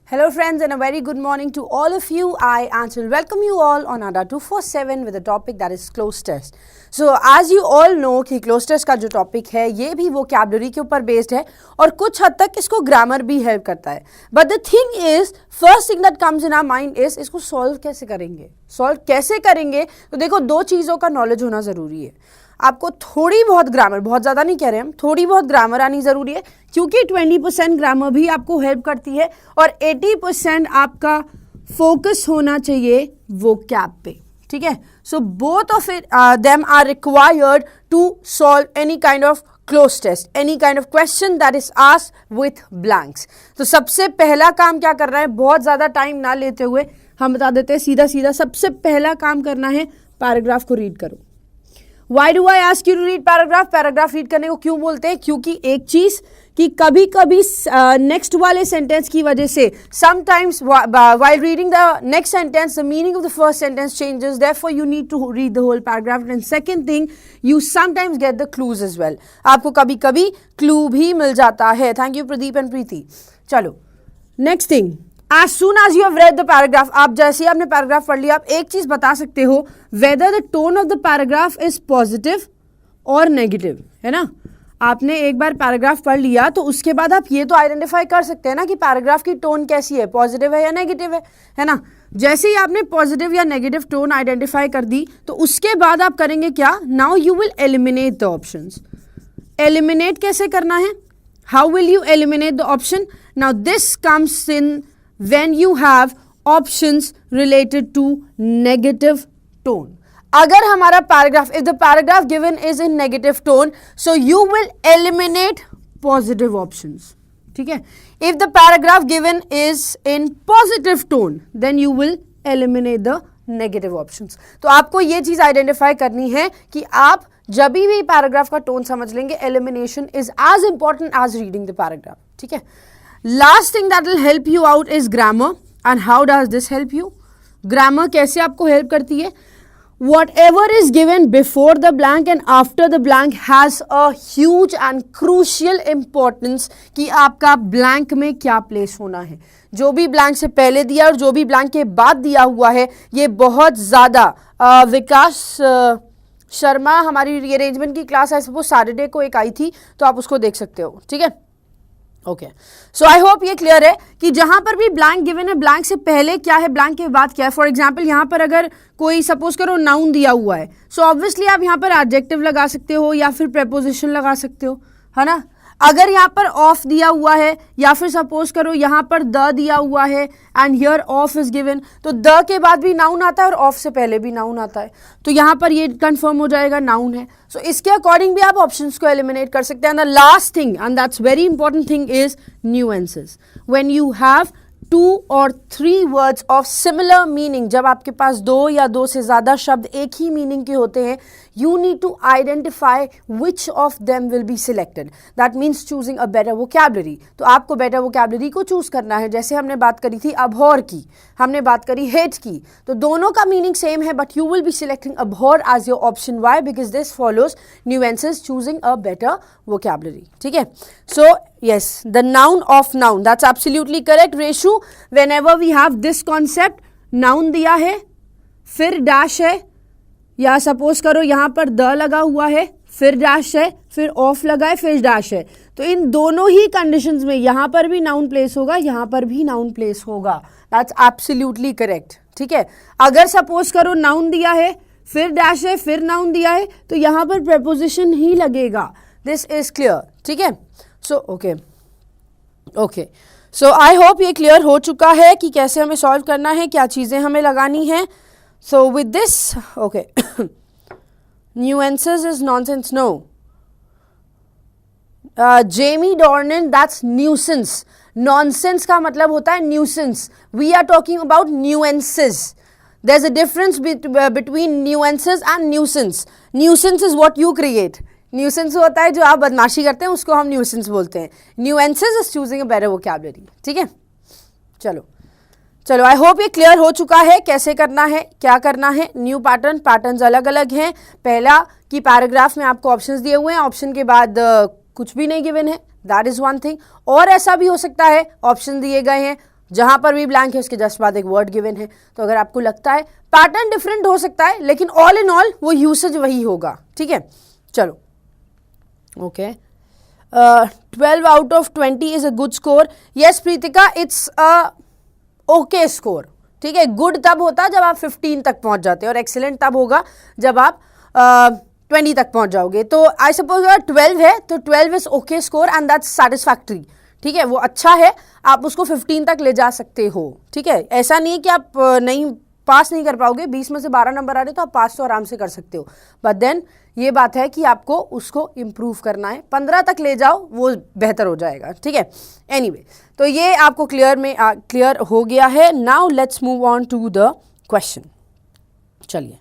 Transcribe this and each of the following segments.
Hello friends and a very good morning to all of you. I, Anchal, welcome you all on Adda247 with a topic that is cloze test. So as you all know कि cloze test का जो topic है ये भी vocabulary के ऊपर based है और कुछ हद तक इसको grammar भी help करता है. But the thing is, first thing that comes in our mind is इसको solve कैसे करेंगे? solve कैसे करेंगे? तो देखो दो चीज़ों का knowledge होना ज़रूरी है. आपको थोड़ी बहुत ग्रामर, बहुत ज़्यादा नहीं कह रहे हम, थोड़ी बहुत ग्रामर आनी ज़रूरी है क्योंकि 20% ग्रामर भी आपको हेल्प करती है और 80% आपका फोकस होना चाहिए वोकैब पे. ठीक है, so both of it them are required to solve any kind of cloze test, any kind of question that is asked with blanks. तो सबसे पहला काम क्या करना है, बहुत ज़्यादा टाइम ना लेते हुए हम बता देते हैं सीधा सीधा. सबसे पहला काम करना है पैराग्राफ को रीड करो. Why do I ask you to read paragraph? Paragraph read करने को क्यों बोलते हैं? क्योंकि एक चीज कि कभी कभी नेक्स्ट वाले सेंटेंस की वजह से sometimes while reading the next sentence the meaning of the first sentence changes, therefore you need to read the whole paragraph. And second thing, you sometimes get the clues as well. आपको कभी कभी clue भी मिल जाता है. Thank you Pradeep and प्रीति. चलो next thing, as soon as you have read the paragraph, आप जैसे ही आपने पैराग्राफ पढ़ लिया आप एक चीज बता सकते हो whether the tone of the paragraph is positive or negative, है ना. आपने एक बार पैराग्राफ पढ़ लिया तो उसके बाद आप ये तो आइडेंटिफाई कर सकते हैं ना कि पैराग्राफ की टोन कैसी है, पॉजिटिव है या नेगेटिव है ना. जैसे ही आपने पॉजिटिव या नेगेटिव टोन आइडेंटिफाई कर दी तो उसके बाद आप करेंगे क्या, now you will eliminate the options. Eliminate कैसे करना है, how will you eliminate the option? Now this comes in when you have options related to negative tone. अगर हमारा paragraph, if the paragraph given is in negative tone, so you will eliminate positive options. ठीक है, if the paragraph given is in positive tone, then you will eliminate the negative options. तो आपको ये चीज identify करनी है कि आप जब भी पैराग्राफ का टोन समझ लेंगे, elimination is as important as reading the paragraph. ठीक है. Last thing that will help you out is grammar. And how does this help you? Grammar कैसे आपको help करती है? Whatever is given before the blank and after the blank has a huge and crucial importance कि आपका blank में क्या place होना है. जो भी blank से पहले दिया और जो भी blank के बाद दिया हुआ है ये बहुत ज़्यादा विकास शर्मा हमारी रीअरेंजमेंट की क्लास आई सपोज सैटरडे को एक आई थी तो आप उसको देख सकते हो. ठीक है, ओके. सो आई होप ये क्लियर है कि जहां पर भी ब्लैंक गिवन है, ब्लैंक से पहले क्या है, ब्लैंक के बाद क्या है. फॉर एग्जांपल यहां पर अगर कोई सपोज करो नाउन दिया हुआ है, सो ऑब्वियसली आप यहां पर एडजेक्टिव लगा सकते हो या फिर प्रेपोजिशन लगा सकते हो, है ना. अगर यहाँ पर ऑफ दिया हुआ है या फिर सपोज करो यहाँ पर द दिया हुआ है and here of is given, तो द के बाद भी नाउन आता है और ऑफ से पहले भी नाउन आता है, तो यहाँ पर ये कंफर्म हो जाएगा नाउन है. सो इसके अकॉर्डिंग भी आप ऑप्शंस को एलिमिनेट कर सकते हैं. The last thing and that's very important thing is nuances. When you have 2 or 3 words of similar meaning, जब आपके पास 2 या 2 से ज़्यादा शब्द एक ही मीनिंग के होते हैं, you need to identify which of them will be selected. That means choosing a better vocabulary. तो आपको better vocabulary को चूज करना है. जैसे हमने बात करी थी abhor की, हमने बात करी hate की, तो दोनों का मीनिंग सेम है but you will be selecting abhor as your option. Why? Because this follows nuances, choosing a better vocabulary. ठीक है, so yes, the noun of noun, that's absolutely correct. Reshu, whenever we have this concept, noun दिया है फिर dash है या suppose करो यहाँ पर द लगा हुआ है फिर डैश है फिर ऑफ लगा है फिर डैश है, तो इन दोनों ही कंडीशंस में यहाँ पर भी नाउन प्लेस होगा, यहाँ पर भी नाउन प्लेस होगा. That's absolutely correct. ठीक है, अगर सपोज करो नाउन दिया है फिर डैश है फिर नाउन दिया है तो यहाँ पर प्रेपोजिशन ही लगेगा. This is clear. ठीक है, so okay. So I hope ये क्लियर हो चुका है कि कैसे हमें सॉल्व करना है, क्या चीज़ें हमें लगानी है. So with this, okay, nuances is nonsense. No, Jamie Dornan, that's nuisance. Nonsense का मतलब होता है nuisance. We are talking about nuances. There's a difference between nuances and nuisance. Nuisance is what you create. Nuisance होता है जो आप बदमाशी करते हैं, उसको हम nuisance बोलते हैं. Nuances is choosing a better vocabulary. ठीक है, चलो आई होप ये क्लियर हो चुका है कैसे करना है, क्या करना है. न्यू पैटर्न्स अलग अलग हैं. पहला कि पैराग्राफ में आपको ऑप्शंस दिए हुए हैं, ऑप्शन के बाद कुछ भी नहीं गिवन है, दैट इज वन थिंग. और ऐसा भी हो सकता है ऑप्शन दिए गए हैं, जहां पर भी ब्लैंक है उसके जस्ट बाद एक वर्ड गिवन है। तो अगर आपको लगता है पैटर्न डिफरेंट हो सकता है, लेकिन ऑल इन ऑल वो यूसेज वही होगा, ठीक है। चलो okay, 12 out of 20 is a good score. Yes Pritika, it's a okay score, ठीक है। गुड तब होता जब आप 15 तक पहुंच जाते हैं, और एक्सीलेंट तब होगा जब आप 20 तक पहुंच जाओगे। तो आई सपोज 12 है तो 12 is okay score and that's satisfactory, ठीक है, वो अच्छा है, आप उसको 15 तक ले जा सकते हो, ठीक है। ऐसा नहीं है कि आप नहीं पास नहीं कर पाओगे, 20 में से 12 नंबर आ रहे तो आप पास तो आराम से कर सकते हो, बट देन ये बात है कि आपको उसको इम्प्रूव करना है, 15 तक ले जाओ वो बेहतर हो जाएगा, ठीक है। एनीवे, तो ये आपको क्लियर हो गया है। Now let's move on to the question. चलिए,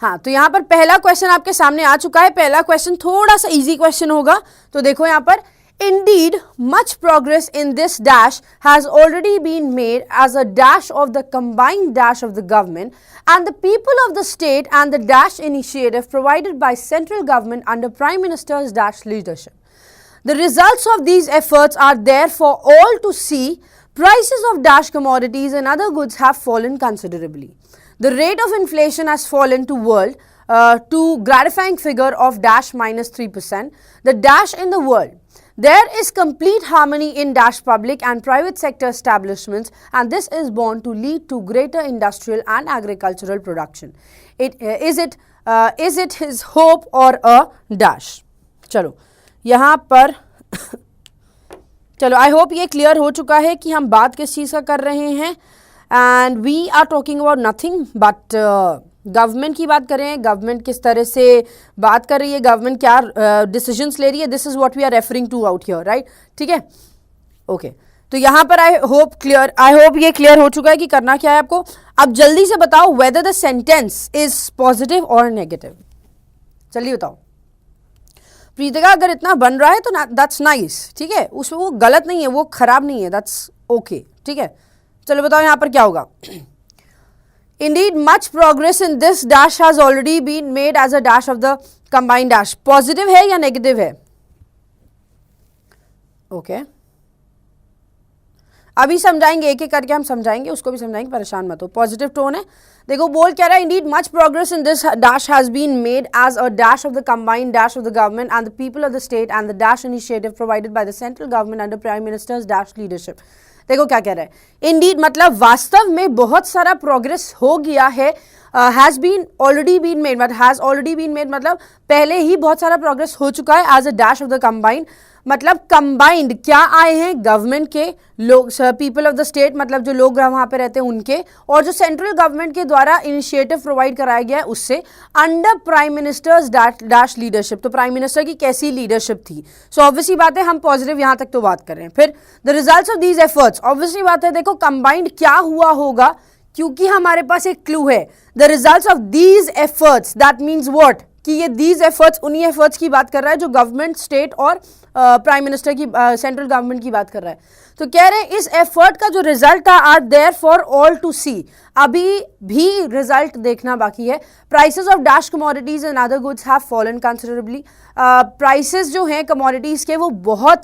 हाँ, तो यहाँ पर पहला क्वेश्चन आपके सामने आ चुका है। पहला क्वेश्चन थोड़ा सा इजी क्वेश्चन होगा, तो देखो यहाँ पर, indeed much progress in this dash has already been made as a dash of the combined dash of the government and the people of the state and the dash initiative provided by central government under Prime Minister's dash leadership. The results of these efforts are there for all to see. Prices of dash commodities and other goods have fallen considerably. The rate of inflation has fallen to gratifying figure of dash minus 3%. The dash in the world. There is complete harmony in dash public and private sector establishments, and this is bound to lead to greater industrial and agricultural production. Is it his hope or a dash? चलो यहाँ पर चलो, आई hope ये clear हो चुका है कि हम बात किस चीज़ का कर रहे हैं। And we are talking about nothing but government की बात करें, गवर्नमेंट किस तरह से बात कर रही है, गवर्नमेंट क्या डिसीजंस ले रही है, this is what we are referring to out here, right, ठीक है। ओके, तो यहाँ पर आई होप ये क्लियर हो चुका है कि करना क्या है आपको। अब जल्दी से बताओ whether the sentence is positive और नेगेटिव। चलिए बताओ प्रीतिका, अगर इतना बन रहा है तो दैट्स नाइस, ठीक है, उसमें वो गलत नहीं है, वो खराब नहीं है, दैट्स ओके, ठीक है। चलो बताओ यहाँ पर क्या होगा। Indeed, much progress in this dash has already been made as a dash of the combined dash. Positive है या नेगेटिव है? ओके, अभी समझाएंगे, एक एक करके हम समझाएंगे, उसको भी समझाएंगे, परेशान मत हो। पॉजिटिव टोन है, देखो बोल क्या रहा है, Indeed much progress in this dash has been made as a dash of the combined dash of the government and the people of the state and the dash initiative provided by the central government under Prime Minister's dash leadership. देखो क्या कह रहा है, Indeed मतलब वास्तव में बहुत सारा प्रोग्रेस हो गया है, has been already been made मतलब पहले ही बहुत सारा प्रोग्रेस हो चुका है as a dash of the combined, मतलब कंबाइंड क्या आए हैं, गवर्नमेंट के लोग, पीपल ऑफ द स्टेट मतलब जो लोग वहाँ पे रहते हैं उनके, और जो सेंट्रल गवर्नमेंट के द्वारा इनिशिएटिव प्रोवाइड कराया गया है उससे, under prime minister's dash leadership. तो प्राइम मिनिस्टर की कैसी लीडरशिप थी, सो ऑब्वियसली बात है हम पॉजिटिव यहाँ तक तो बात कर रहे हैं। फिर the results of these efforts, obviously बात है, देखो कंबाइंड क्या हुआ होगा, क्योंकि हमारे पास एक क्लू है, the results of these efforts, that means what, कि ये दीज एफर्ट्स उन्हीं एफर्ट्स की बात कर रहा है जो गवर्नमेंट, स्टेट और प्राइम मिनिस्टर की, सेंट्रल गवर्नमेंट की बात कर रहा है। तो कह रहे हैं इस एफर्ट का जो result are there there for all to सी, अभी भी रिजल्ट देखना बाकी है। Prices of dash commodities and other goods have fallen considerably, prices जो हैं कमोडिटीज के वो बहुत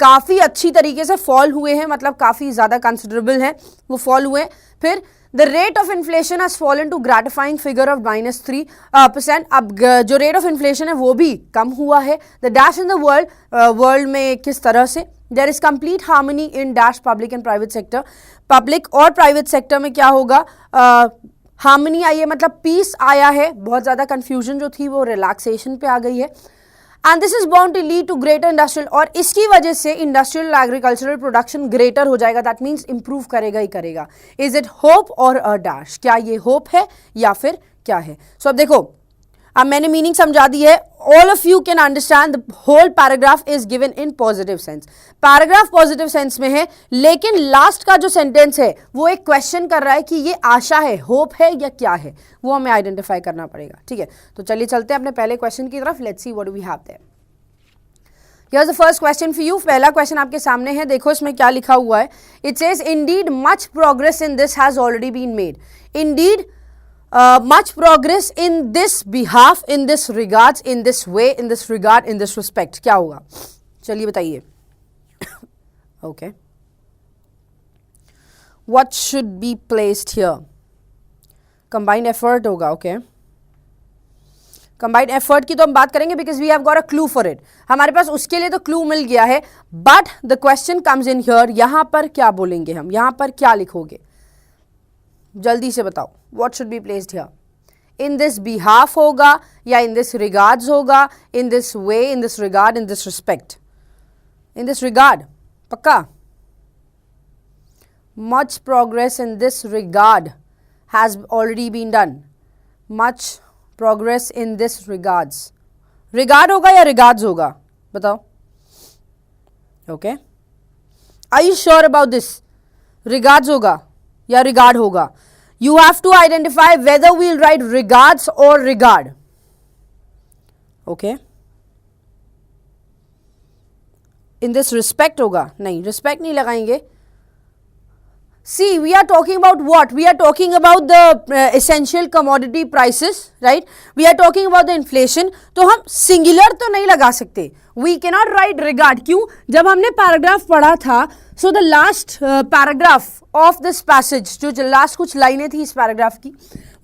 काफ़ी अच्छी तरीके से फॉल हुए हैं, मतलब काफ़ी ज़्यादा कंसिडरेबल हैं, वो फॉल हुए हैं। फिर the rate of inflation has fallen to gratifying figure of -3%, अब जो रेट ऑफ इन्फ्लेशन है वो भी कम हुआ है। The dash in the world में किस तरह से, there is complete harmony in dash public and private sector, public और प्राइवेट सेक्टर में क्या होगा, हार्मनी आई है, मतलब पीस आया है, बहुत ज़्यादा कन्फ्यूजन जो थी वो रिलैक्सेशन पे आ गई है। And this is bound to lead to greater industrial, और इसकी वजह से इंडस्ट्रियल एग्रीकल्चरल प्रोडक्शन ग्रेटर हो जाएगा, दैट मीन्स इंप्रूव करेगा ही करेगा। इज इट होप और अ डैश, क्या ये होप है या फिर क्या है। सो अब देखो, अब मैंने मीनिंग समझा दी है, all of you can understand the whole paragraph is given in positive sense, paragraph positive sense में है, लेकिन लास्ट का जो सेंटेंस है वो एक क्वेश्चन कर रहा है कि ये आशा है, होप है या क्या है, वो हमें आइडेंटिफाई करना पड़ेगा, ठीक है। तो चलिए चलते हैं अपने पहले क्वेश्चन की तरफ, let's see what we have there. Here's the first question for you, पहला क्वेश्चन आपके सामने है, देखो इसमें क्या लिखा हुआ है। It says indeed much progress in this has already been made. Indeed much progress in this behalf, in this regards, in this way, in this regard, in this respect, क्या होगा, चलिए बताइए। Okay. what should be placed here? Combined effort होगा, okay? Combined effort की तो हम बात करेंगे because we have got a clue for it. हमारे पास उसके लिए तो clue मिल गया है, but the question comes in here. यहाँ पर क्या बोलेंगे हम, यहाँ पर क्या लिखोगे, जल्दी से बताओ. What should be placed here? In this behalf होगा या in this regards होगा, in this way, in this regard, in this respect. In this regard, पक्का. Much progress in this regard has already been done. Much progress in this regards. Regard होगा या regards होगा, बताओ. Okay. Are you sure about this? Regards होगा या regard होगा? You have to identify whether we'll write regards or regard. Okay. In this respect होगा, नहीं, respect नहीं लगाएंगे. See, we are talking about what? We are talking about the essential commodity prices, right? We are talking about the inflation. तो हम singular तो नहीं लगा सकते. We cannot write regard. क्यों? जब हमने paragraph पढ़ा था, so the last paragraph of this passage, जो last कुछ लाइनें थी इस paragraph की,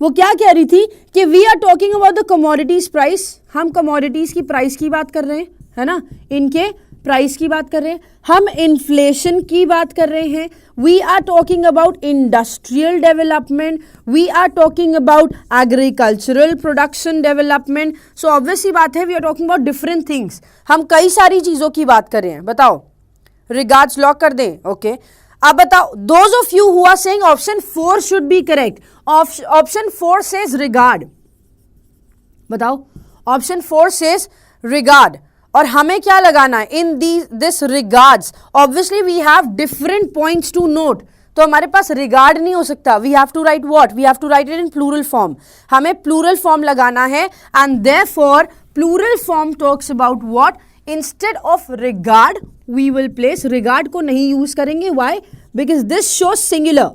वो क्या कह रही थी कि we are talking about the commodities price. हम commodities की price की बात कर रहे हैं, है ना? इनके प्राइस की बात कर रहे हैं, हम इन्फ्लेशन की बात कर रहे हैं, we are talking about industrial development, we are talking about agricultural production development. So obvious ही बात है, we are talking about different things. हम कई सारी चीजों की बात कर रहे हैं. बताओ, रिगार्ड्स लॉक कर दें. ओके, अब बताओ, those of you who are saying option 4 should be correct. Option 4 says regard. बताओ, ऑप्शन 4 सेज रिगार्ड. और हमें क्या लगाना है in this regards. Obviously we have different points to note. तो हमारे पास रिगार्ड नहीं हो सकता. We have to write what, we have to write it in plural form. हमें प्लूरल फॉर्म लगाना है and therefore plural form talks about what. Instead of regard we will place, regard को नहीं यूज करेंगे. Why? Because this shows singular.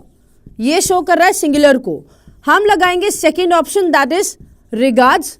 ये show कर रहा है सिंगुलर को. हम लगाएंगे second option, that is regards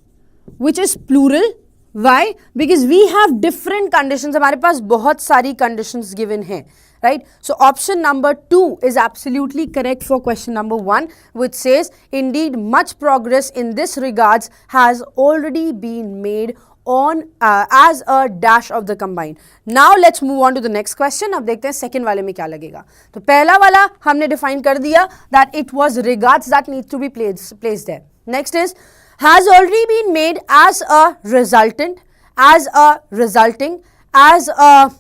which is plural. Why? Because we have different conditions. हमारे पास बहुत सारी conditions given हैं, right? So option number 2 is absolutely correct for question number 1, which says indeed much progress in this regards has already been made on as a dash of the combined. Now let's move on to the next question. अब देखते हैं second वाले में क्या लगेगा. तो पहला वाला हमने define कर दिया that it was regards that needs to be placed there. Next is has already been made as a resultant, as a resulting, as a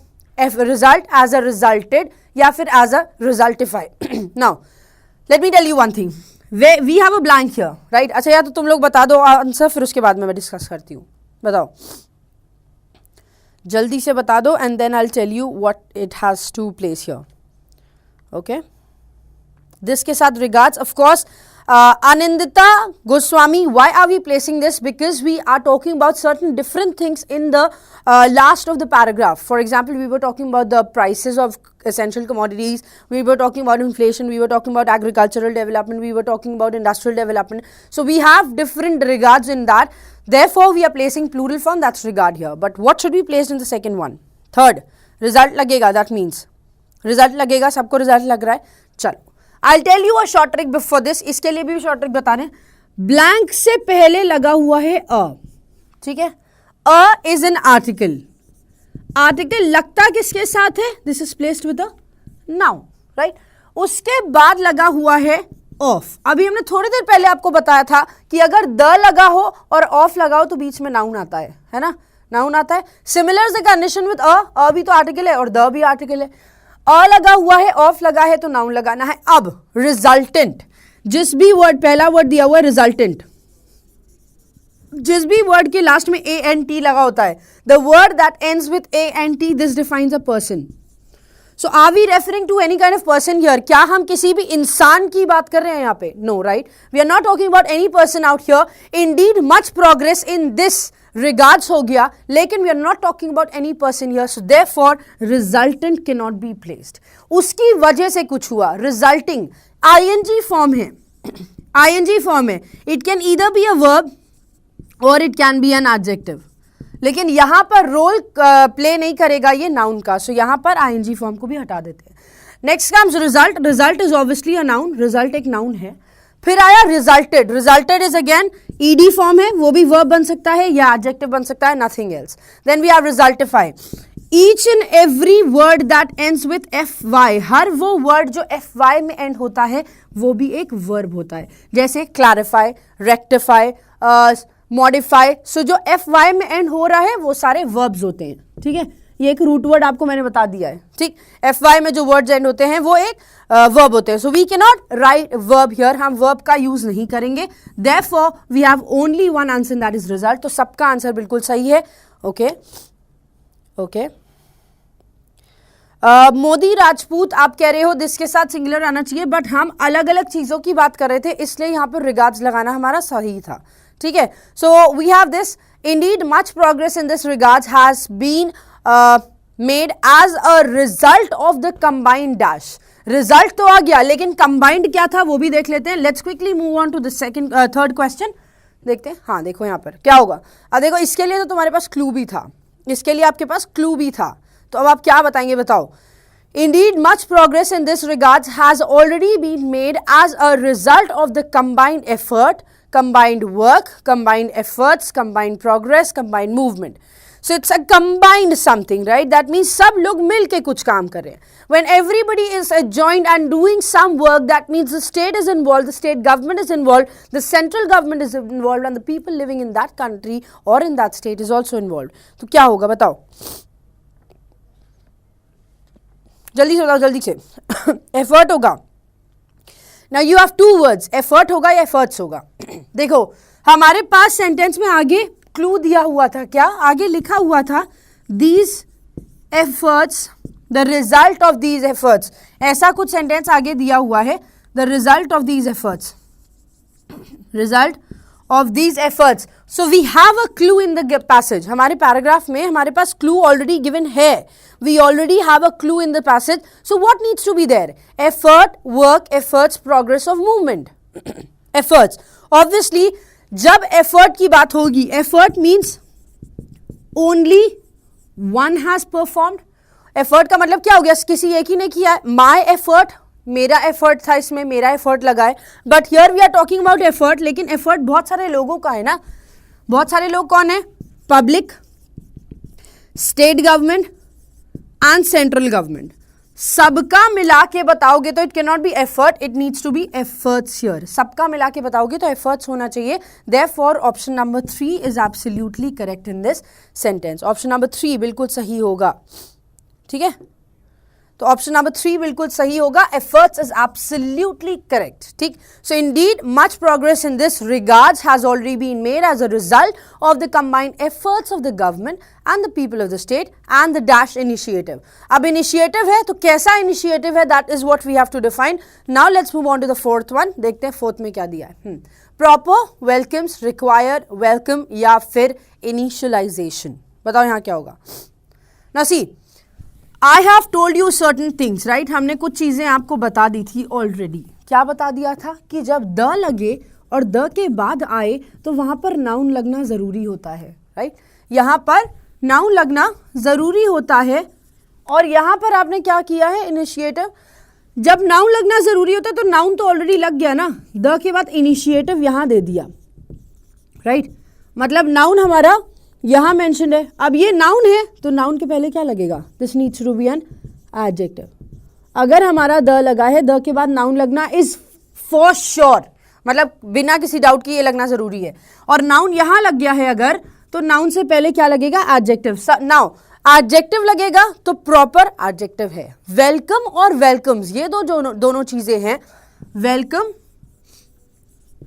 result, as a resulted, या फिर as a resultify. Now, let me tell you one thing. We have a blank here, right? अच्छा, या तो तुम लोग बता दो answer, फिर उसके बाद मैं डिस्कस करती हूँ. बताओ, जल्दी से बता दो and then I'll tell you what it has to place here. Okay? This के साथ regards, of course. Anindita Goswami, why are we placing this? Because we are talking about certain different things in the last of the paragraph. For example, we were talking about the prices of essential commodities, we were talking about inflation, we were talking about agricultural development, we were talking about industrial development. So we have different regards in that. Therefore, we are placing plural form, that's regard here. But what should be placed in the second one? Third, result लगेगा, that means result लगेगा. सबको result लग रहा है. चलो, I'll tell you a short trick before this. इसके लिए भी short trick बता रहे हैं. Blank से पहले लगा हुआ है a. ठीक है? A is an article. Article लगता किसके साथ है? This is placed with a noun, right? उसके बाद लगा हुआ है of. अभी हमने थोड़ी देर पहले आपको बताया था कि अगर the लगा हो और of लगा हो तो बीच में noun आता है ना? Noun आता है. Similar is the condition with a भी तो article है और the भी article है. अ लगा हुआ है, ऑफ लगा है, तो नाउन लगाना है. अब रिजल्टेंट, जिस भी वर्ड, पहला वर्ड दिया हुआ है रिजल्टेंट, जिस भी वर्ड के लास्ट में ए एन टी लगा होता है, the word that ends with A N T, this defines a person. So are we referring to any kind of person here? क्या हम किसी भी इंसान की बात कर रहे हैं यहाँ पे? No, right? We are not talking about any person out here. Indeed much progress in this regards हो गया, लेकिन we are not talking about any person here. So therefore resultant can not be placed. उसकी वजह से कुछ हुआ. Resulting ING form है, ING form है. It can either be a verb और it can be an adjective, लेकिन यहां पर रोल प्ले नहीं करेगा ये नाउन का. सो यहां पर आईएनजी फॉर्म को भी हटा देते हैं. Next comes result. Result is obviously a noun, result एक नाउन है. फिर आया resulted. Resulted is again ED form है, वो भी वर्ब बन सकता है या एडजेक्टिव बन सकता है, nothing else. Then we have resultify. Each and every word that ends with FY, हर वो वर्ड जो FY में एंड होता है वो भी एक वर्ब होता है. जैसे क्लैरिफाई, रेक्टिफाई, मॉडिफाई. सो जो FY में एंड हो रहा है वो सारे वर्ब्स होते हैं. ठीक है, ये एक रूट वर्ड आपको मैंने बता दिया है. ठीक, FY में जो वर्ड्स एंड होते हैं वो एक वर्ब होते हैं. So we can not write verb here, हम वर्ब का यूज नहीं करेंगे. Therefore we have only one answer that is result. तो सबका आंसर बिल्कुल सही है. Okay okay. मोदी राजपूत आप कह रहे हो दिस के साथ सिंगुलर आना चाहिए, बट हम अलग अलग चीजों की बात कर रहे थे इसलिए यहाँ पर रिगार्ड्स लगाना हमारा सही था. ठीक है, so we have this. Indeed much progress in this regards has been made as a result of the combined dash. Result तो आ गया लेकिन कंबाइंड क्या था वो भी देख लेते हैं. Let's quickly move on to the third question. देखते हैं. हाँ देखो यहाँ पर क्या होगा. अब देखो इसके लिए तो तुम्हारे पास क्लू भी था, इसके लिए आपके पास क्लू भी था. तो अब आप क्या बताएंगे बताओ. Indeed, much progress in this regards has already been made as a result of the combined effort, combined work, combined efforts, combined progress, combined movement. So it's a combined something, right? That means सब लोग मिल के कुछ काम कर रहे हैं. When everybody is joined and doing some work, that means the state is involved, the state government is involved, the central government is involved, and the people living in that country or in that state is also involved. तो क्या होगा बताओ. जल्दी से बताओ, जल्दी से. Effort होगा. Now you have two words, effort होगा या एफर्ट्स होगा. देखो हमारे पास सेंटेंस में आगे क्लू दिया हुआ था. क्या आगे लिखा हुआ था? These efforts, the result of these efforts. ऐसा कुछ सेंटेंस आगे दिया हुआ है. The result of these efforts, result of these efforts. So we have a clue in the passage. हमारे पैराग्राफ में हमारे पास क्लू ऑलरेडी गिवन है. We already have a clue in the passage. So what needs to be there? Effort, work, efforts, progress of movement. Efforts. Obviously, जब effort की बात होगी, effort means only one has performed. Effort का मतलब क्या हो गया? किसी एक ही ने किया है. My effort, मेरा effort था इसमें, मेरा effort लगा है. But here we are talking about effort, लेकिन effort बहुत सारे लोगों का है ना. बहुत सारे लोग कौन है? Public, state government and central government. सबका मिला के बताओगे तो it can not be effort, it needs to be efforts here. सबका मिला के बताओगे तो एफर्ट्स होना चाहिए. Therefore option number 3 is absolutely correct in this sentence. Option number 3 बिल्कुल सही होगा. ठीक है, तो ऑप्शन नंबर 3 बिल्कुल सही होगा. Efforts is absolutely correct. ठीक, so indeed much progress in this regards has already been made as a result of the combined efforts of the government and the people of the state and the dash initiative. अब initiative है तो कैसा initiative है, that is what we have to define. Now let's move on to the fourth one. देखते हैं fourth में क्या दिया है. प्रॉपर, वेलकम्स, रिक्वायर, वेलकम या फिर इनिशियलाइजेशन. बताओ यहाँ क्या होगा. Now see, I have told you certain things, right? हमने कुछ चीज़ें आपको बता दी थी ऑलरेडी. क्या बता दिया था? कि जब द लगे और द के बाद आए तो वहाँ पर नाउन लगना ज़रूरी होता है, राइट? यहाँ पर नाउन लगना ज़रूरी होता है. और यहाँ पर आपने क्या किया है? इनिशिएटिव. जब नाउन लगना ज़रूरी होता है तो नाउन तो ऑलरेडी लग गया ना. द के बाद इनिशिएटिव यहाँ दे दिया, राइट? मतलब नाउन हमारा यहां मेंशन है. अब ये नाउन है तो नाउन के पहले क्या लगेगा? This needs to be an adjective. अगर हमारा द लगा है, द के बाद नाउन लगना इज फॉर श्योर, मतलब बिना किसी डाउट के ये लगना जरूरी है. और नाउन यहां लग गया है अगर, तो नाउन से पहले क्या लगेगा? एडजेक्टिव. नाउ एडजेक्टिव लगेगा तो प्रॉपर एडजेक्टिव है. वेलकम और वेलकम्स ये दोनों चीजें हैं. वेलकम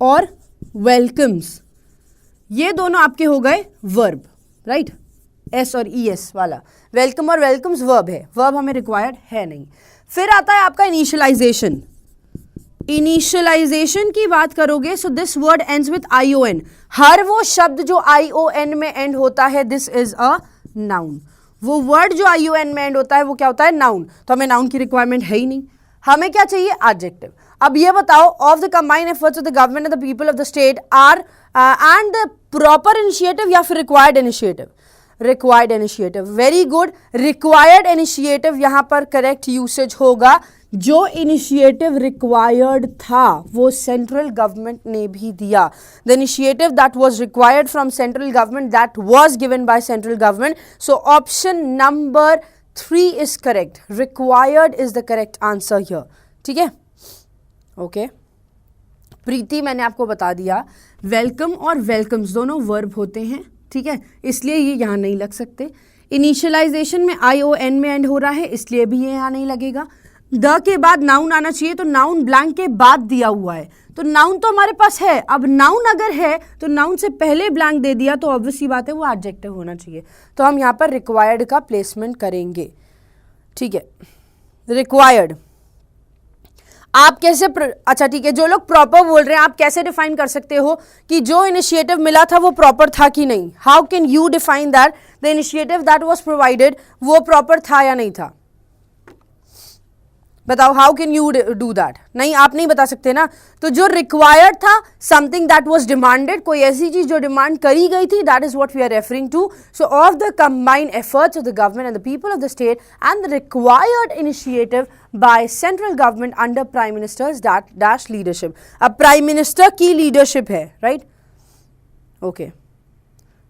और वेलकम्स ये दोनों आपके हो गए वर्ब, राइट? एस और ई एस वाला. वेलकम और वेलकम्स वर्ब है. वर्ब हमें रिक्वायर्ड है नहीं. फिर आता है आपका इनिशियलाइजेशन. इनिशियलाइजेशन की बात करोगे so this word ends with ION. हर वो शब्द जो ION में एंड होता है दिस इज अ नाउन. वो वर्ड जो ION में एंड होता है वो क्या होता है? नाउन. तो हमें नाउन की रिक्वायरमेंट है ही नहीं. हमें क्या चाहिए? एडजेक्टिव. अब ये बताओ, of the combined efforts of the government and the people of the state are and the proper initiative या फिर required initiative? Required initiative. Very good. Required initiative यहाँ पर करेक्ट यूसेज होगा. जो इनिशिएटिव रिक्वायर्ड था वो सेंट्रल गवर्नमेंट ने भी दिया. The initiative that was required from central government that was given by central government. So option number 3 is correct. Required is the correct answer here. ठीक है, okay. प्रीति, मैंने आपको बता दिया वेलकम और वेलकम्स दोनों वर्ब होते हैं. ठीक है, इसलिए ये यहाँ नहीं लग सकते. इनिशियलाइजेशन में ION में एंड हो रहा है, इसलिए भी ये यहाँ नहीं लगेगा. द के बाद नाउन आना चाहिए, तो नाउन ब्लैंक के बाद दिया हुआ है, तो नाउन तो हमारे पास है. अब नाउन अगर है तो नाउन से पहले ब्लैंक दे दिया, तो ऑब्वियस सी बात है वो एडजेक्टिव होना चाहिए. तो हम यहाँ पर रिक्वायर्ड का प्लेसमेंट करेंगे. ठीक है, रिक्वायर्ड. आप कैसे अच्छा ठीक है, जो लोग प्रॉपर बोल रहे हैं आप कैसे डिफाइन कर सकते हो कि जो इनिशिएटिव मिला था वो प्रॉपर था कि नहीं? How can you define that the initiative that was provided वो प्रॉपर था या नहीं था? बताओ, how can you do that? नहीं, आप नहीं बता सकते ना. तो जो रिक्वायर्ड था, समथिंग दैट वाज डिमांडेड, कोई ऐसी चीज जो डिमांड करी गई थी, that is what we are referring to. So of the combined efforts of the government and the people of the state and the required initiative by central government under prime minister's dash leadership. अब prime minister की leadership है, right? Okay,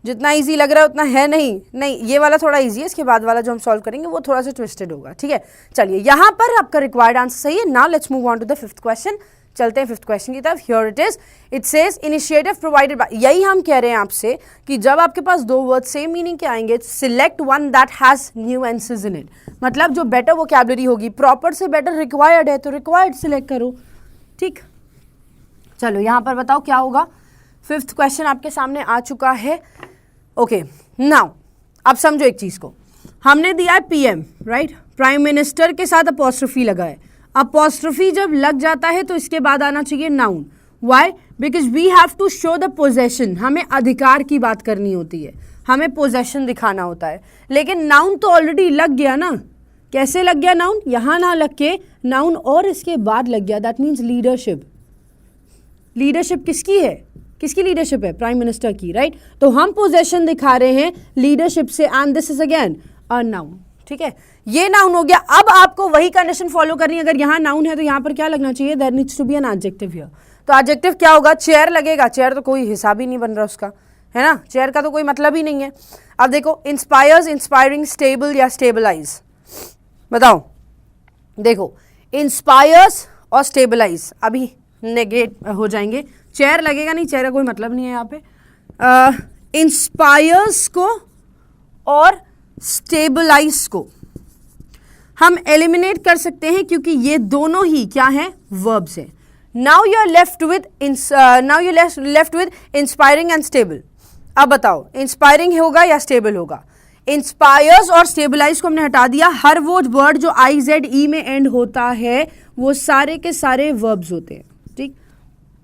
जितना easy लग रहा है उतना है नहीं, ये वाला थोड़ा इजी है, इसके बाद वाला जो हम सॉल्व करेंगे वो थोड़ा सा ट्विस्टेड होगा. ठीक है, चलिए यहाँ पर आपका रिक्वायर्ड आंसर सही है. Now let's move on to the fifth question. चलते हैं फिफ्थ क्वेश्चन की तरफ. Here it is. It says initiative provided by. यही हम कह रहे हैं आपसे कि जब आपके पास दो वर्ड सेम मीनिंग के आएंगे, select one that has nuances in it. मतलब जो बेटर वोकैबुलरी होगी, प्रॉपर से बेटर रिक्वायर्ड है तो रिक्वायर्ड सिलेक्ट करो. ठीक, चलो यहाँ पर बताओ क्या होगा. फिफ्थ क्वेश्चन आपके सामने आ चुका है. ओके, नाउ अब समझो एक चीज को. हमने दिया है PM, राइट? प्राइम मिनिस्टर के साथ अपोस्ट्रोफी लगा है. अपोस्ट्रोफी जब लग जाता है तो इसके बाद आना चाहिए noun. Why? Because we have to show the possession. हमें अधिकार की बात करनी होती है, हमें पोजेशन दिखाना होता है. लेकिन नाउन तो ऑलरेडी लग गया ना. कैसे लग गया नाउन? यहां ना लग के नाउन और इसके बाद लग गया. That means leadership. लीडरशिप किसकी है? किसकी लीडरशिप है? प्राइम मिनिस्टर की, राइट? तो हम पोजेशन दिखा रहे हैं लीडरशिप से, and this is again a noun. ठीक है, ये नाउन हो गया. अब आपको वही कंडीशन फॉलो करनी है. अगर यहाँ नाउन है तो यहाँ पर क्या लगना चाहिए? There needs to be an adjective here. तो एडजेक्टिव क्या होगा? चेयर लगेगा. चेयर तो कोई हिसाब ही नहीं बन रहा उसका, है ना? चेयर का तो कोई मतलब ही नहीं है. अब देखो, इंस्पायर्स, इंस्पायरिंग, स्टेबल या स्टेबलाइज. बताओ, देखो इंस्पायर्स और स्टेबलाइज अभी नेगेट हो जाएंगे. चेयर लगेगा नहीं, चेयर का कोई मतलब नहीं है यहाँ पे. इंस्पायर्स को और स्टेबलाइज को हम एलिमिनेट कर सकते हैं क्योंकि ये दोनों ही क्या हैं? वर्ब्स हैं. Now you are left with inspiring and stable. अब बताओ, इंस्पायरिंग होगा या स्टेबल होगा? इंस्पायर्स और स्टेबलाइज को हमने हटा दिया. हर वो वर्ड जो IZE में एंड होता है वो सारे के सारे वर्ब्स होते हैं. ठीक,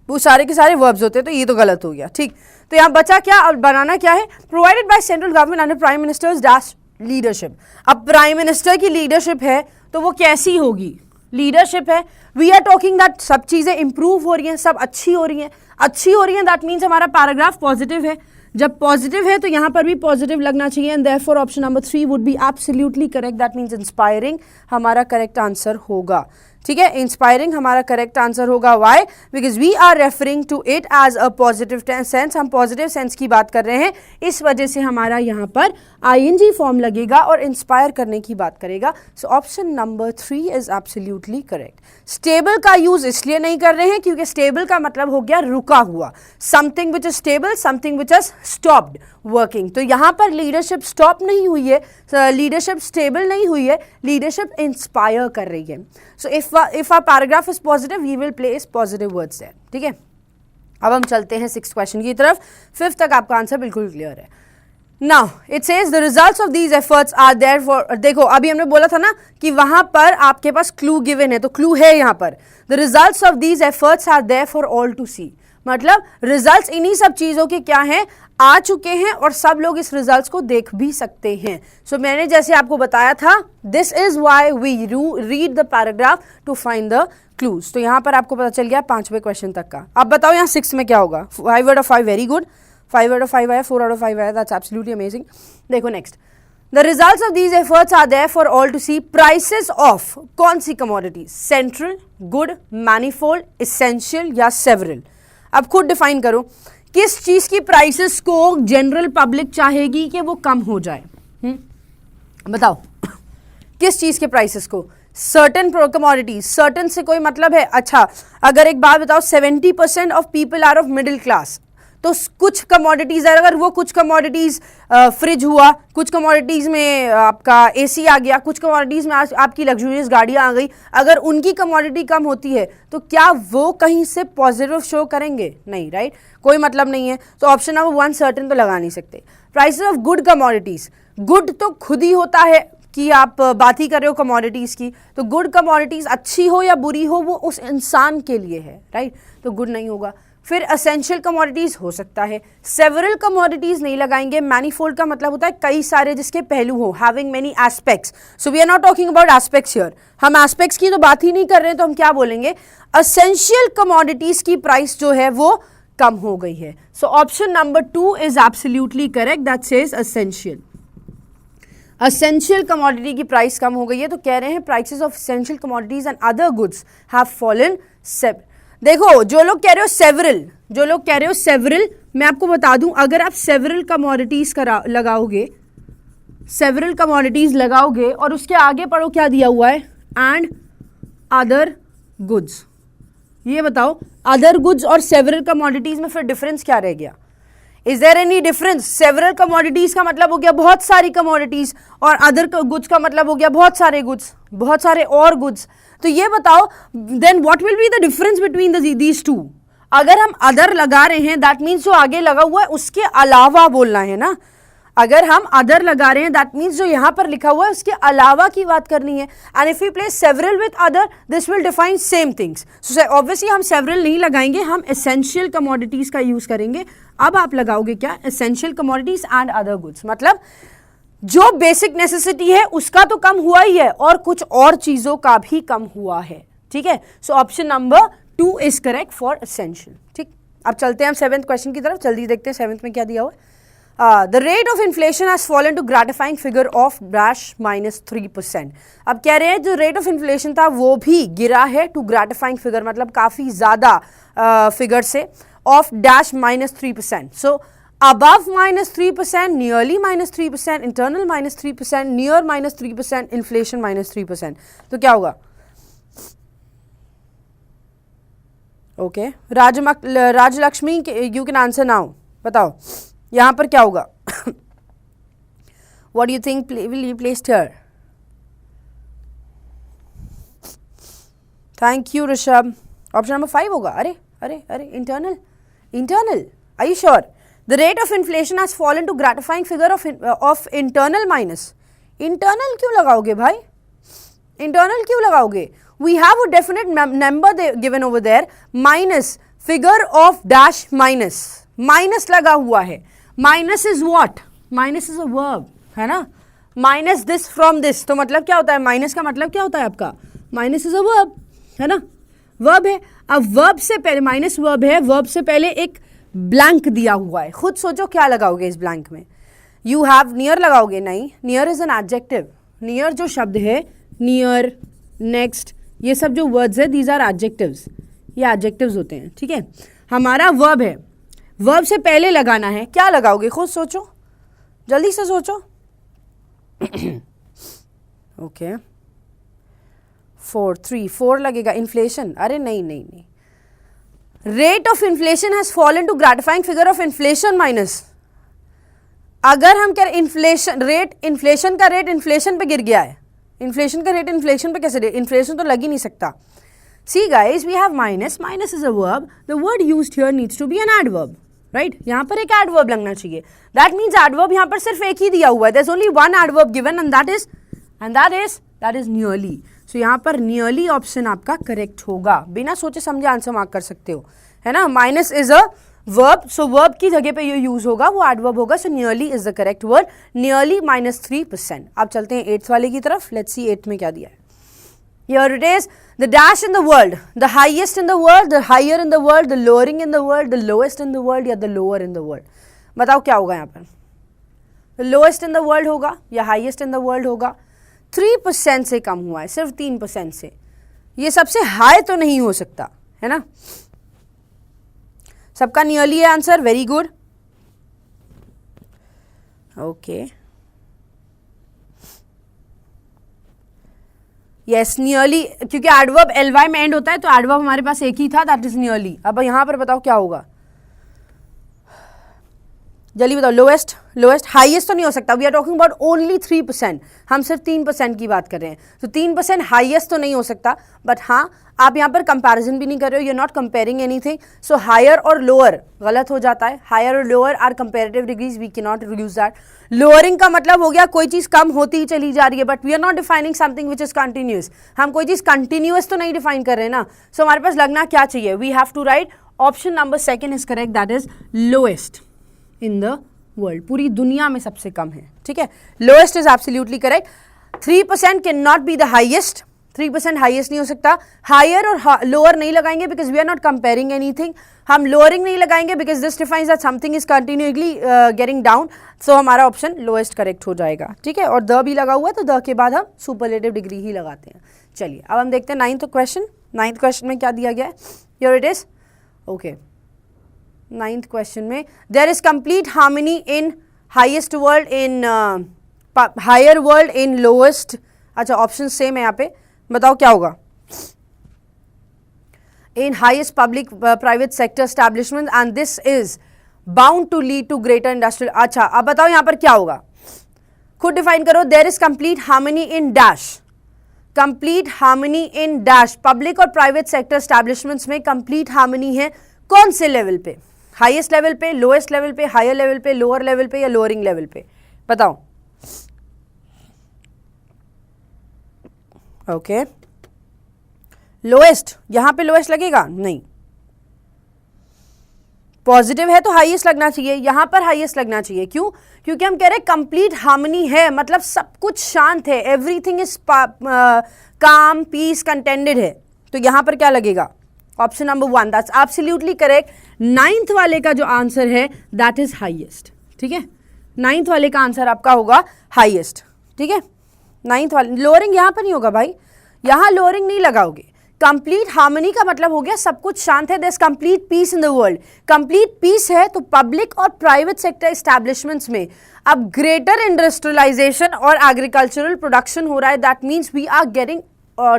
वो सारे के सारे वर्ब्स होते हैं, तो ये तो गलत हो गया. ठीक, तो यहाँ बचा क्या? अब बनाना क्या है? Provided by central government under prime minister's dash leadership. अब प्राइम मिनिस्टर की लीडरशिप है तो वो कैसी होगी? लीडरशिप है. वी आर टॉकिंग दैट सब चीजें इंप्रूव हो रही हैं, सब अच्छी हो रही हैं. अच्छी हो रही हैं दैट मीन्स हमारा पैराग्राफ पॉजिटिव है. जब पॉजिटिव है तो यहाँ पर भी पॉजिटिव लगना चाहिए. And therefore option number 3 would be absolutely correct. That means inspiring हमारा करेक्ट आंसर होगा. ठीक है, इंस्पायरिंग हमारा करेक्ट आंसर होगा. Why? Because we are referring to it as a positive sense. हम पॉजिटिव सेंस की बात कर रहे हैं, इस वजह से हमारा यहाँ पर ING फॉर्म लगेगा और इंस्पायर करने की बात करेगा. सो option number 3 is absolutely correct. Stable का यूज इसलिए नहीं कर रहे हैं क्योंकि स्टेबल का मतलब हो गया रुका हुआ. Something which is stable, something which is stopped working. तो यहाँ पर लीडरशिप स्टॉप नहीं हुई है, लीडरशिप स्टेबल नहीं हुई है, लीडरशिप इंस्पायर कर रही है. सो if our paragraph is positive, we will place positive words there. ठीक है, अब हम चलते हैं 6th क्वेश्चन की तरफ. 5th तक आपका आंसर बिल्कुल क्लियर है. Now it says the results of these efforts are there for. देखो अभी हमने बोला था ना कि वहां पर आपके पास क्लू गिवन है, तो क्लू है यहाँ पर. The results of these efforts are there for all to see. मतलब रिजल्ट्स इन्हीं सब चीजों के क्या हैं? आ चुके हैं और सब लोग इस रिजल्ट्स को देख भी सकते हैं. सो मैंने जैसे आपको बताया था, this is why we read the paragraph to find the clues. तो यहाँ पर आपको पता चल गया 5वें क्वेश्चन तक का. अब बताओ यहाँ 6 में क्या होगा? 5 out of 5 very good. 5 out of 5 आया, 4 आउट ऑफ 5 आया, दैट्स एब्सोल्युटली अमेजिंग. देखो next, the results of these efforts are there for all to see. Prices of कौन सी commodities? Central, good, manifold, essential या सेवरल. अब खुद define करो किस चीज की प्राइसेस को जनरल पब्लिक चाहेगी कि वो कम हो जाए. बताओ किस चीज के प्राइसेस को? Certain commodities. सर्टन से कोई मतलब है? अच्छा, अगर एक बात बताओ, 70% of people are of middle class, तो कुछ कमोडिटीज, अगर वो कुछ कमोडिटीज फ्रिज हुआ, कुछ कमोडिटीज में आपका एसी आ गया, कुछ कमोडिटीज में आपकी लग्जूरियस गाड़ियां आ गई, अगर उनकी कमोडिटी कम होती है तो क्या वो कहीं से पॉजिटिव शो करेंगे? नहीं, राइट, कोई मतलब नहीं है. तो ऑप्शन नंबर 1 सर्टन तो लगा नहीं सकते. Prices of good commodities. Good तो खुद ही होता है कि आप बात ही कर रहे हो कमोडिटीज की, तो गुड कमोडिटीज अच्छी हो या बुरी हो वो उस इंसान के लिए है, राइट, तो गुड नहीं होगा. फिर एसेंशियल कमोडिटीज हो सकता है. सेवरल कमोडिटीज नहीं लगाएंगे. मैनीफोल्ड का मतलब होता है कई सारे जिसके पहलू हो, having many aspects. So we are not talking about aspects here. हम एस्पेक्ट्स की तो बात ही नहीं कर रहे हैं, तो हम क्या बोलेंगे? एसेंशियल कमोडिटीज की प्राइस जो है वो कम हो गई है. सो option number 2 is absolutely correct, that says essential. Essential commodity की प्राइस कम हो गई है, तो कह रहे हैं prices of essential commodities and other goods have fallen. देखो, जो लोग कह रहे हो सेवरल, जो लोग कह रहे हो सेवरल, मैं आपको बता दूं, अगर आप सेवरल कमोडिटीज लगाओगे, सेवरल कमोडिटीज लगाओगे और उसके आगे पढ़ो क्या दिया हुआ है, एंड अदर गुड्स. ये बताओ अदर गुड्स और सेवरल कमोडिटीज में फिर डिफरेंस क्या रह गया? Is there any difference? Several commodities का मतलब हो गया बहुत सारी कमोडिटीज, और अदर गुड्स का मतलब हो गया बहुत सारे गुड्स, बहुत सारे और गुड्स. तो ये बताओ then what will be the difference between these two? अगर हम अदर लगा रहे हैं दैट मीन्स जो आगे लगा हुआ है उसके अलावा बोलना है ना. अगर हम अदर लगा रहे हैं दैट मीन्स जो यहां पर लिखा हुआ है उसके अलावा की बात करनी है. And if we place several with other this will define same things. So obviously हम सेवरल नहीं लगाएंगे, हम एसेंशियल कमोडिटीज का यूज करेंगे. अब आप लगाओगे क्या? Essential commodities and other goods. मतलब जो बेसिक नेसेसिटी है उसका तो कम हुआ ही है और कुछ और चीजों का भी कम हुआ है. ठीक है, सो option number 2 is correct for essential. ठीक, अब चलते हैं हम 7th क्वेश्चन की तरफ. जल्दी देखते हैं 7th में क्या दिया हुआ है. The rate of inflation has fallen to gratifying figure of -3%. अब कह रहे हैं जो रेट ऑफ इन्फ्लेशन था वो भी गिरा है टू ग्रेटिफाइंग फिगर, मतलब काफी ज्यादा फिगर से, of -3%. So above -3%, nearly -3%, internal -3%, near -3%, inflation -3%. तो क्या होगा? Okay, Rajalakshmi, you can answer now. बताओ यहां पर क्या होगा? What do you think will be placed here? Thank you, Rishabh. Option number 5 होगा. अरे internal. Are you sure? The rate of inflation has fallen to gratifying figure of internal minus. Internal क्यों लगाओगे भाई? Internal क्यों लगाओगे? We have a definite number given over there, minus figure of dash minus. Minus लगा हुआ है. Minus is what? Minus is a verb, है ना? Minus this from this. तो मतलब क्या होता है? Minus का मतलब क्या होता है आपका? Minus is a verb, है ना? Verb है. अब verb से पहले, minus verb है, verb से पहले एक ब्लैंक दिया हुआ है. खुद सोचो क्या लगाओगे इस ब्लैंक में? यू हैव नियर लगाओगे? नहीं, near is an adjective. Near जो शब्द है, नियर, नेक्स्ट, ये सब जो वर्ड्स है दीज आर एडजेक्टिव्स. ये एडजेक्टिव्स होते हैं. ठीक है, हमारा वर्ब है, वर्ब से पहले लगाना है. क्या लगाओगे? खुद सोचो, जल्दी से सोचो. ओके, 4 लगेगा. इन्फ्लेशन? अरे नहीं. Rate of inflation has fallen to gratifying figure of inflation minus. अगर हम कह रहे इन्फ्लेशन रेट, इन्फ्लेशन का रेट इन्फ्लेशन पे गिर गया है, इन्फ्लेशन का रेट इन्फ्लेशन पे कैसे? इन्फ्लेशन तो लग ही नहीं सकता. See guys, we have minus. Minus is a verb. The word used here needs to be an adverb, right? यहां पर एक एडवर्ब लगना चाहिए. दैट मीन्स एडवर्ब यहां पर सिर्फ एक ही दिया हुआ है. There is only one adverb given and that is nearly. So यहाँ पर नियरली ऑप्शन आपका करेक्ट होगा. बिना सोचे समझे आंसर मार्क कर सकते हो, है ना? Minus is a verb, so verb की जगह पे ये यूज होगा, वो एडवर्ब होगा. So nearly is the correct word. Nearly -3%. अब चलते हैं 8th वाले की तरफ. लेट्स सी 8th में क्या दिया है. Here it is, the dash in the world, the highest in the world, the higher in the world, the lowering in the world, the lowest in the world या the lower in the world. बताओ क्या होगा यहाँ पर? Lowest in the world होगा या highest in the world होगा? 3% से कम हुआ है, सिर्फ 3% से। ये सबसे हाई तो नहीं हो सकता, है ना? सबका नियरली है answer, very good. Okay, yes nearly, क्योंकि एडवर्ब एलवाई में एंड होता है तो एडवर्ब हमारे पास एक ही था, दैट इज नियरली। अब यहां पर बताओ क्या होगा, जल्दी बताओ। लोएस्ट, लोएस्ट, हाईएस्ट तो नहीं हो सकता। We are talking about only 3%, हम सिर्फ 3% की बात कर रहे हैं, तो 3% हाईएस्ट तो नहीं हो सकता। बट हाँ, आप यहाँ पर कंपैरिजन भी नहीं कर रहे हो, you are not comparing anything, so higher और लोअर गलत हो जाता है। हायर और lower are comparative degrees, we can not use that. Lowering का मतलब हो गया कोई चीज कम होती ही चली जा रही है, but we are not defining something which is continuous. हम कोई चीज कंटिन्यूस तो नहीं डिफाइन कर रहे हैं ना, सो हमारे पास लगना क्या चाहिए, we have to write option number second is correct, that is lowest in the world, पूरी दुनिया में सबसे कम है, ठीक है। Lowest is absolutely correct. 3% can not be the highest, 3% highest नहीं हो सकता। हायर और लोअर नहीं लगाएंगे because we are not comparing anything. हम लोअरिंग नहीं लगाएंगे because this defines that something is continuously getting down, so हमारा ऑप्शन लोएस्ट करेक्ट हो जाएगा, ठीक है। और द भी लगा हुआ है तो द के बाद हम सुपरलेटिव डिग्री ही लगाते हैं। चलिए अब हम देखते हैं नाइन्थ क्वेश्चन। नाइन्थ क्वेश्चन में क्या दिया गया है, here it is, okay. Ninth question में there is complete harmony in highest world, in higher world, in lowest. अच्छा ऑप्शन सेम है यहाँ पे, बताओ क्या होगा। In highest public private sector establishment and this is bound to lead to greater industrial. अच्छा अब बताओ यहाँ पर क्या होगा, खुद डिफाइन करो। There is complete harmony in dash, complete harmony in dash, public और प्राइवेट सेक्टर एस्टैब्लिशमेंट्स में कंप्लीट हार्मनी है कौन से लेवल पे, हाईएस्ट लेवल पे, लोएस्ट लेवल पे, हायर लेवल पे, लोअर लेवल पे या लोअरिंग लेवल पे, बताओ। ओके लोएस्ट, यहां पे लोएस्ट लगेगा नहीं, पॉजिटिव है तो हाईएस्ट लगना चाहिए, यहां पर हाईएस्ट लगना चाहिए। क्यों? क्योंकि हम कह रहे हैं कंप्लीट हार्मनी है, मतलब सब कुछ शांत है, एवरीथिंग इज काम, पीस, कंटेंटेड है, तो यहां पर क्या लगेगा, option number 1, that's absolutely correct. Ninth वाले का जो आंसर है दैट इज हाईएस्ट, ठीक है। नाइन्थ वाले का आंसर आपका होगा हाईएस्ट, ठीक है। नाइन्थ वाले, लोअरिंग यहां पर नहीं होगा भाई, यहां लोअरिंग नहीं लगाओगे। कंप्लीट हार्मनी का मतलब हो गया सब कुछ शांत है, there is complete peace in the world. Complete peace है तो पब्लिक और प्राइवेट सेक्टर एस्टैब्लिशमेंट्स में अब ग्रेटर इंडस्ट्रियलाइजेशन और एग्रीकल्चरल प्रोडक्शन हो रहा है, that means we are getting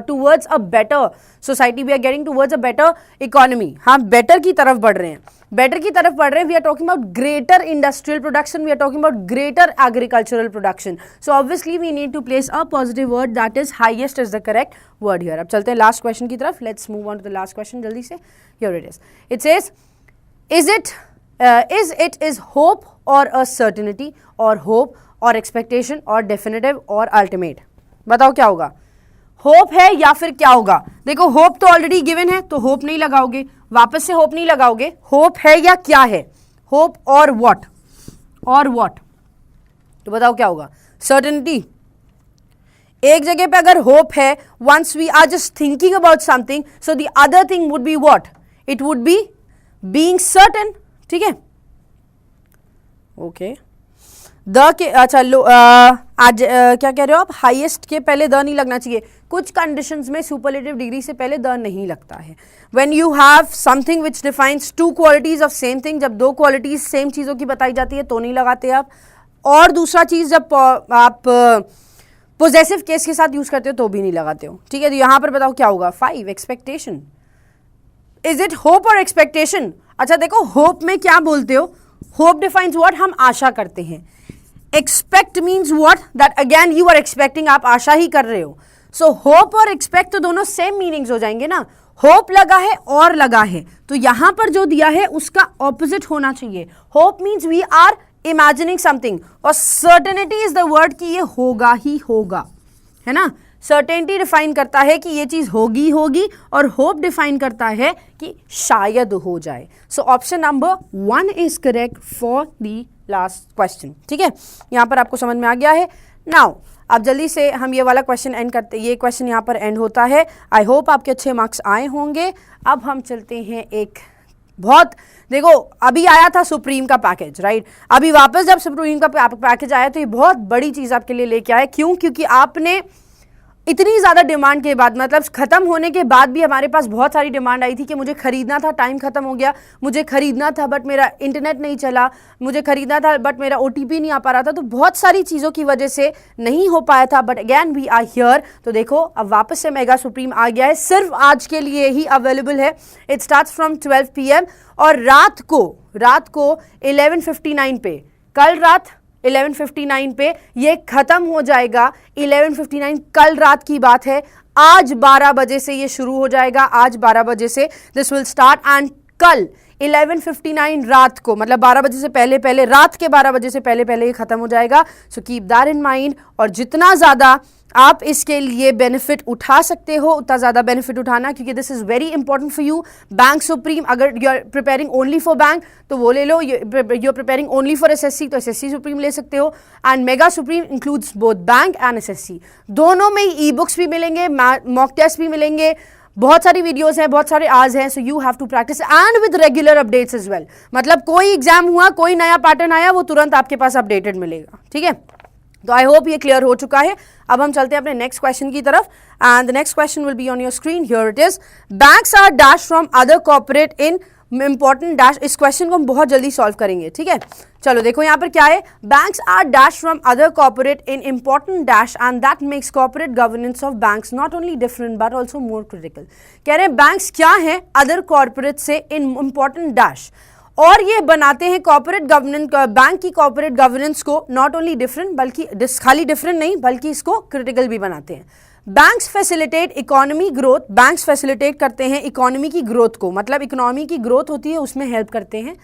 towards a better society, we are getting towards a better economy। हाँ better की तरफ बढ़ रहे हैं, better की तरफ बढ़ रहे हैं। we are talking about greater industrial production, we are talking about greater agricultural production, so obviously we need to place a positive word, that is highest is the correct word here। अब चलते हैं last question की तरफ, let's move on to the last question जल्दी से। here it is, it says is it hope or a certainty or hope or expectation or definitive or ultimate, बताओ क्या होगा, होप है या फिर क्या होगा। देखो होप तो ऑलरेडी गिवन है तो होप नहीं लगाओगे, वापस से होप नहीं लगाओगे, होप है या क्या है, होप और व्हाट, और व्हाट, तो बताओ क्या होगा। सर्टेनिटी, एक जगह पे अगर होप है, once we are just thinking about something, so the other thing would be what, it would be being certain, ठीक है। ओके द के, अच्छा आज क्या कह रहे हो आप, हाईएस्ट के पहले द नहीं लगना चाहिए। कुछ कंडीशंस में सुपरलेटिव डिग्री से पहले द नहीं लगता है। When you have something which defines two qualities of same thing, जब दो क्वालिटीज सेम चीज़ों की बताई जाती है तो नहीं लगाते आप। और दूसरा चीज़ जब आप पोजेसिव केस के साथ यूज करते हो तो भी नहीं लगाते हो, ठीक है। तो यहाँ पर बताओ क्या होगा। 5 एक्सपेक्टेशन, इज इट होप और एक्सपेक्टेशन। अच्छा देखो होप में क्या बोलते हो, होप डिफाइंस व्हाट, हम आशा करते हैं। Expect means what, that again you are expecting, आप आशा ही कर रहे हो। सो होप और एक्सपेक्ट तो दोनों सेम मीनिंग्स हो जाएंगे ना। होप लगा है और लगा है तो यहां पर जो दिया है उसका ऑपोजिट होना चाहिए। Hope means we are imagining something, और सर्टेनिटी इज द वर्ड कि ये होगा ही होगा, है ना। सर्टेनिटी डिफाइन करता है कि ये चीज होगी होगी, और होप डिफाइन करता है कि शायद हो जाए। सो option number 1 is correct for the last question, ठीक है। यहां पर आपको समझ में आ गया है। नाउ अब जल्दी से हम ये वाला क्वेश्चन एंड करते, ये क्वेश्चन यहाँ पर एंड होता है। आई होप आपके अच्छे मार्क्स आए होंगे। अब हम चलते हैं एक बहुत देखो, अभी आया था सुप्रीम का पैकेज, राइट? अभी वापस जब सुप्रीम का पैकेज आया तो ये बहुत बड़ी चीज आपके लिए लेके आया। क्यों? क्योंकि आपने इतनी ज़्यादा डिमांड के बाद, मतलब ख़त्म होने के बाद भी हमारे पास बहुत सारी डिमांड आई थी कि मुझे खरीदना था, टाइम ख़त्म हो गया, मुझे खरीदना था बट मेरा इंटरनेट नहीं चला, मुझे खरीदना था बट मेरा OTP नहीं आ पा रहा था। तो बहुत सारी चीज़ों की वजह से नहीं हो पाया था, but again we are here. तो देखो अब वापस से मेगा सुप्रीम आ गया है, सिर्फ आज के लिए ही अवेलेबल है। इट स्टार्ट्स फ्रॉम 12 PM और रात को 11:59 पे, कल रात 11:59 पे ये खत्म हो जाएगा। 11:59 कल रात की बात है, आज 12 बजे से ये शुरू हो जाएगा। आज 12 बजे से दिस विल स्टार्ट एंड कल 11:59 रात को, मतलब 12 बजे से पहले पहले, रात के 12 बजे से पहले पहले ये खत्म हो जाएगा। So keep that in mind. और जितना ज़्यादा आप इसके लिए बेनिफिट उठा सकते हो उतना ज़्यादा बेनिफिट उठाना, क्योंकि this is very important for you. Bank supreme, अगर you are preparing only for bank तो वो ले लो, you are preparing only for SSC तो SSC सुप्रीम ले सकते हो। And mega supreme includes both bank and SSC, दोनों में ई बुक्स भी मिलेंगे, मॉक टेस्ट भी मिलेंगे, बहुत सारी वीडियोस हैं, बहुत सारे आज हैं। So you have to practise and with regular updates as well. मतलब कोई एग्जाम हुआ, कोई नया पैटर्न आया, वो तुरंत आपके पास अपडेटेड मिलेगा, ठीक है? तो आई होप ये क्लियर हो चुका है। अब हम चलते हैं अपने नेक्स्ट क्वेश्चन की तरफ and the next question will be on your screen. Here it is, banks are dash from other corporate in important dash. इस क्वेश्चन को हम बहुत जल्दी सॉल्व करेंगे, ठीक है? चलो देखो यहाँ पर क्या है, banks are dash from other corporate in important dash and that makes corporate governance of banks not only different but also more critical. कह रहे हैं बैंक्स क्या है अदर कॉर्पोरेट से इन इंपॉर्टेंट डैश, और ये बनाते हैं कॉर्पोरेट गवर्नेंस, बैंक की कॉर्पोरेट गवर्नेंस को नॉट ओनली डिफरेंट, बल्कि खाली डिफरेंट नहीं बल्कि इसको क्रिटिकल भी बनाते हैं। Banks facilitate economy growth, banks facilitate करते हैं इकोनॉमी की ग्रोथ को, मतलब इकोनॉमी की ग्रोथ होती है उसमें हेल्प करते हैं।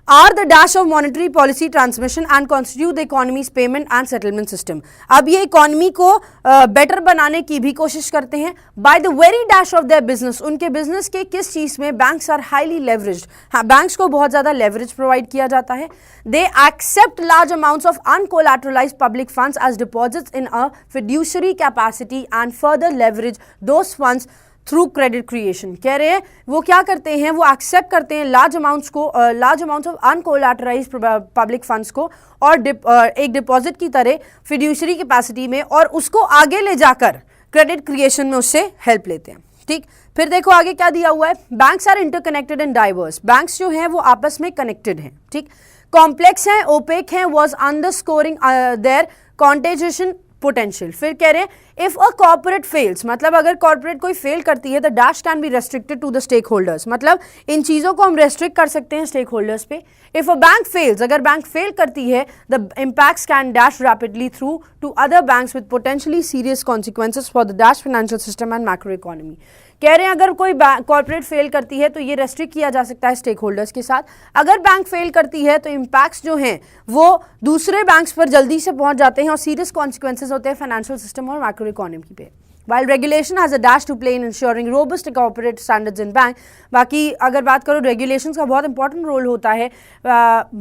Are the dash of monetary policy transmission and constitute the economy's payment and settlement system. अब ये इकोनॉमी को बेटर बनाने की भी कोशिश करते हैं। By the very dash of their business, उनके बिजनेस के किस चीज में, बैंक्स आर हाईली लेवरेज्ड। हाँ, बैंक्स को बहुत ज्यादा लेवरेज प्रोवाइड किया जाता है। They accept large amounts of अनकोलैटरलाइज्ड public funds as deposits in a fiduciary capacity and further leverage those funds through credit creation. कह रहे हैं वो क्या करते हैं, वो एक्सेप्ट करते हैं large amounts of अनकोलैटरलाइज्ड public funds को और एक डिपॉजिट की तरह फिड्यूशरी कैपेसिटी में, और उसको आगे ले जाकर क्रेडिट क्रिएशन में उससे हेल्प लेते हैं, ठीक? फिर देखो आगे क्या दिया हुआ है, banks are interconnected and diverse. Banks जो हैं वो आपस में कनेक्टेड हैं, ठीक? कॉम्प्लेक्स हैं, ओपेक हैं, वाज अंडरस्कोरिंग देयर कॉन्टेजिएशन पोटेंशियल। फिर कह रहे हैं इफ अ कॉर्पोरेट फेल्स, मतलब अगर कॉर्पोरेट कोई फेल करती है the dash can be restricted to the stakeholders, मतलब इन चीजों को हम रेस्ट्रिक्ट कर सकते हैं स्टेक होल्डर्स पे। इफ अ बैंक फेल्स, अगर बैंक फेल करती है the impacts can dash rapidly through to other banks with potentially serious consequences for the dash financial system and macro economy. कह रहे हैं अगर कोई कॉर्पोरेट फेल करती है तो ये रेस्ट्रिक्ट किया जा सकता है स्टेक होल्डर्स के साथ। अगर बैंक फेल करती है तो इम्पैक्ट्स जो हैं वो दूसरे बैंक्स पर जल्दी से पहुंच जाते हैं और सीरियस कॉन्सिक्वेंसेस होते हैं फाइनेंशियल सिस्टम और मैक्रो इकोनॉमी पे। While regulation has a dash to play in ensuring robust corporate standards in bank, बाकी अगर बात करो regulations का बहुत important role होता है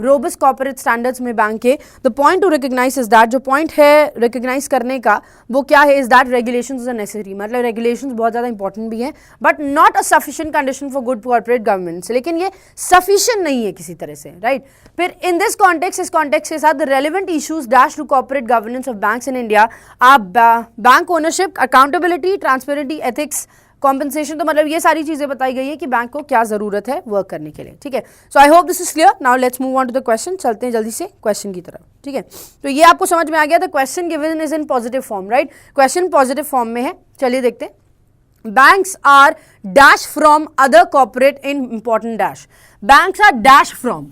robust corporate standards में बैंक के। The point to recognize is that, जो point है recognize करने का वो क्या है, is that regulations are necessary, मतलब regulations बहुत ज़्यादा important भी हैं but not a sufficient condition for good corporate governance, लेकिन ये sufficient नहीं है किसी तरह से, right? फिर in this context, इस context के साथ the relevant issues dash to corporate governance of banks in India are bank ownership, accountability, transparency, ethics, compensation. तो मतलब ये सारी चीजें बताई गई है कि बैंक को क्या जरूरत है वर्क करने के लिए, ठीक है? So I hope this is clear. Now let's move on to the question, चलते हैं जल्दी से क्वेश्चन की तरफ, ठीक है? तो ये आपको समझ में आ गया, the question given is in positive form, right? Question positive form में है। चलिए देखते हैं। Banks are dash from other corporate in important dash. Banks are dash from,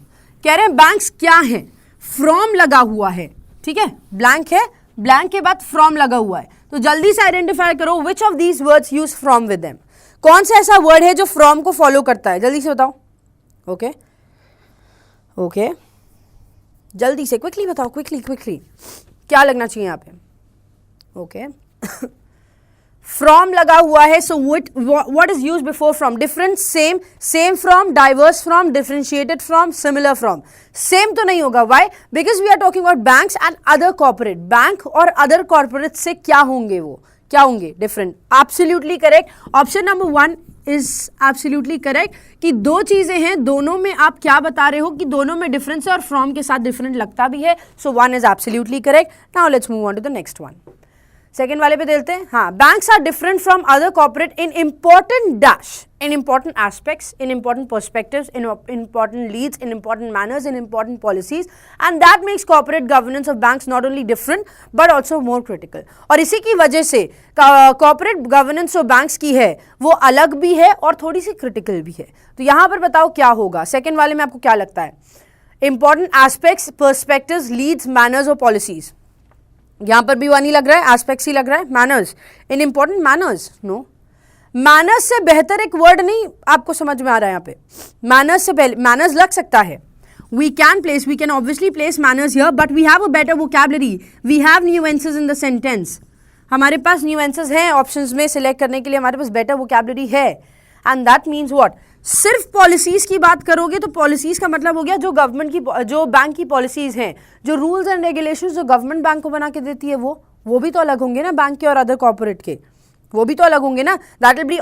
कह रहे हैं बैंक्स क्या है, फ्रॉम लगा हुआ है, ठीक है? ब्लैंक है, ब्लैंक के बाद फ्रॉम लगा हुआ है, तो जल्दी से आइडेंटिफाई करो which of these words use from with them. कौन सा ऐसा वर्ड है जो फ्रॉम को फॉलो करता है, जल्दी से बताओ। ओके ओके, जल्दी से क्विकली बताओ, क्विकली क्या लगना चाहिए यहाँ पे। ओके फ्रॉम लगा हुआ है, so what is use before from, different, same, same from, diverse from, differentiated from, similar from. Same तो नहीं होगा, why? Because we are talking about banks and other corporate. Bank और अदर कॉर्पोरेट से क्या होंगे वो, क्या होंगे? Different. Absolutely correct. Option number 1 is absolutely correct कि दो चीजें हैं, दोनों में आप क्या बता रहे हो कि दोनों में डिफरेंस है और फ्रॉम के साथ डिफरेंट लगता भी है. So 1 is absolutely correct. Now let's move on to the next one. Second वाले पे देते हैं. हाँ, banks are different from other corporate in important dash, in important aspects, in important perspectives, in important leads, in important manners, in important policies, and that makes corporate governance of banks not only different but also more critical. और इसी की वजह से corporate governance जो banks की है वो अलग भी है और थोड़ी सी critical भी है. तो यहाँ पर बताओ क्या होगा? सेकेंड वाले में आपको क्या लगता है? Important aspects, perspectives, leads, manners और policies. यहाँ पर भी 1 ही लग रहा है, aspects ही लग रहा है. Manners, in important manners, no. Manners से बेहतर एक वर्ड नहीं आपको समझ में आ रहा है यहाँ पे. मैनर्स से पहले मैनर्स लग सकता है. We can obviously place manners here, but we have a better vocabulary. We have nuances in the sentence. हमारे पास न्यूएंसेस हैं ऑप्शंस में सिलेक्ट करने के लिए, हमारे पास बेटर वोकैबुलरी है. And that means what? सिर्फ पॉलिसीज की बात करोगे तो पॉलिसीज का मतलब हो गया जो गवर्नमेंट की, जो बैंक की पॉलिसीज हैं, जो रूल्स एंड रेगुलेशंस जो गवर्नमेंट बैंक को बना के देती है वो भी तो अलग होंगे ना बैंक के और अदर कॉर्पोरेट के. वो भी तो अलग होंगे ना. That will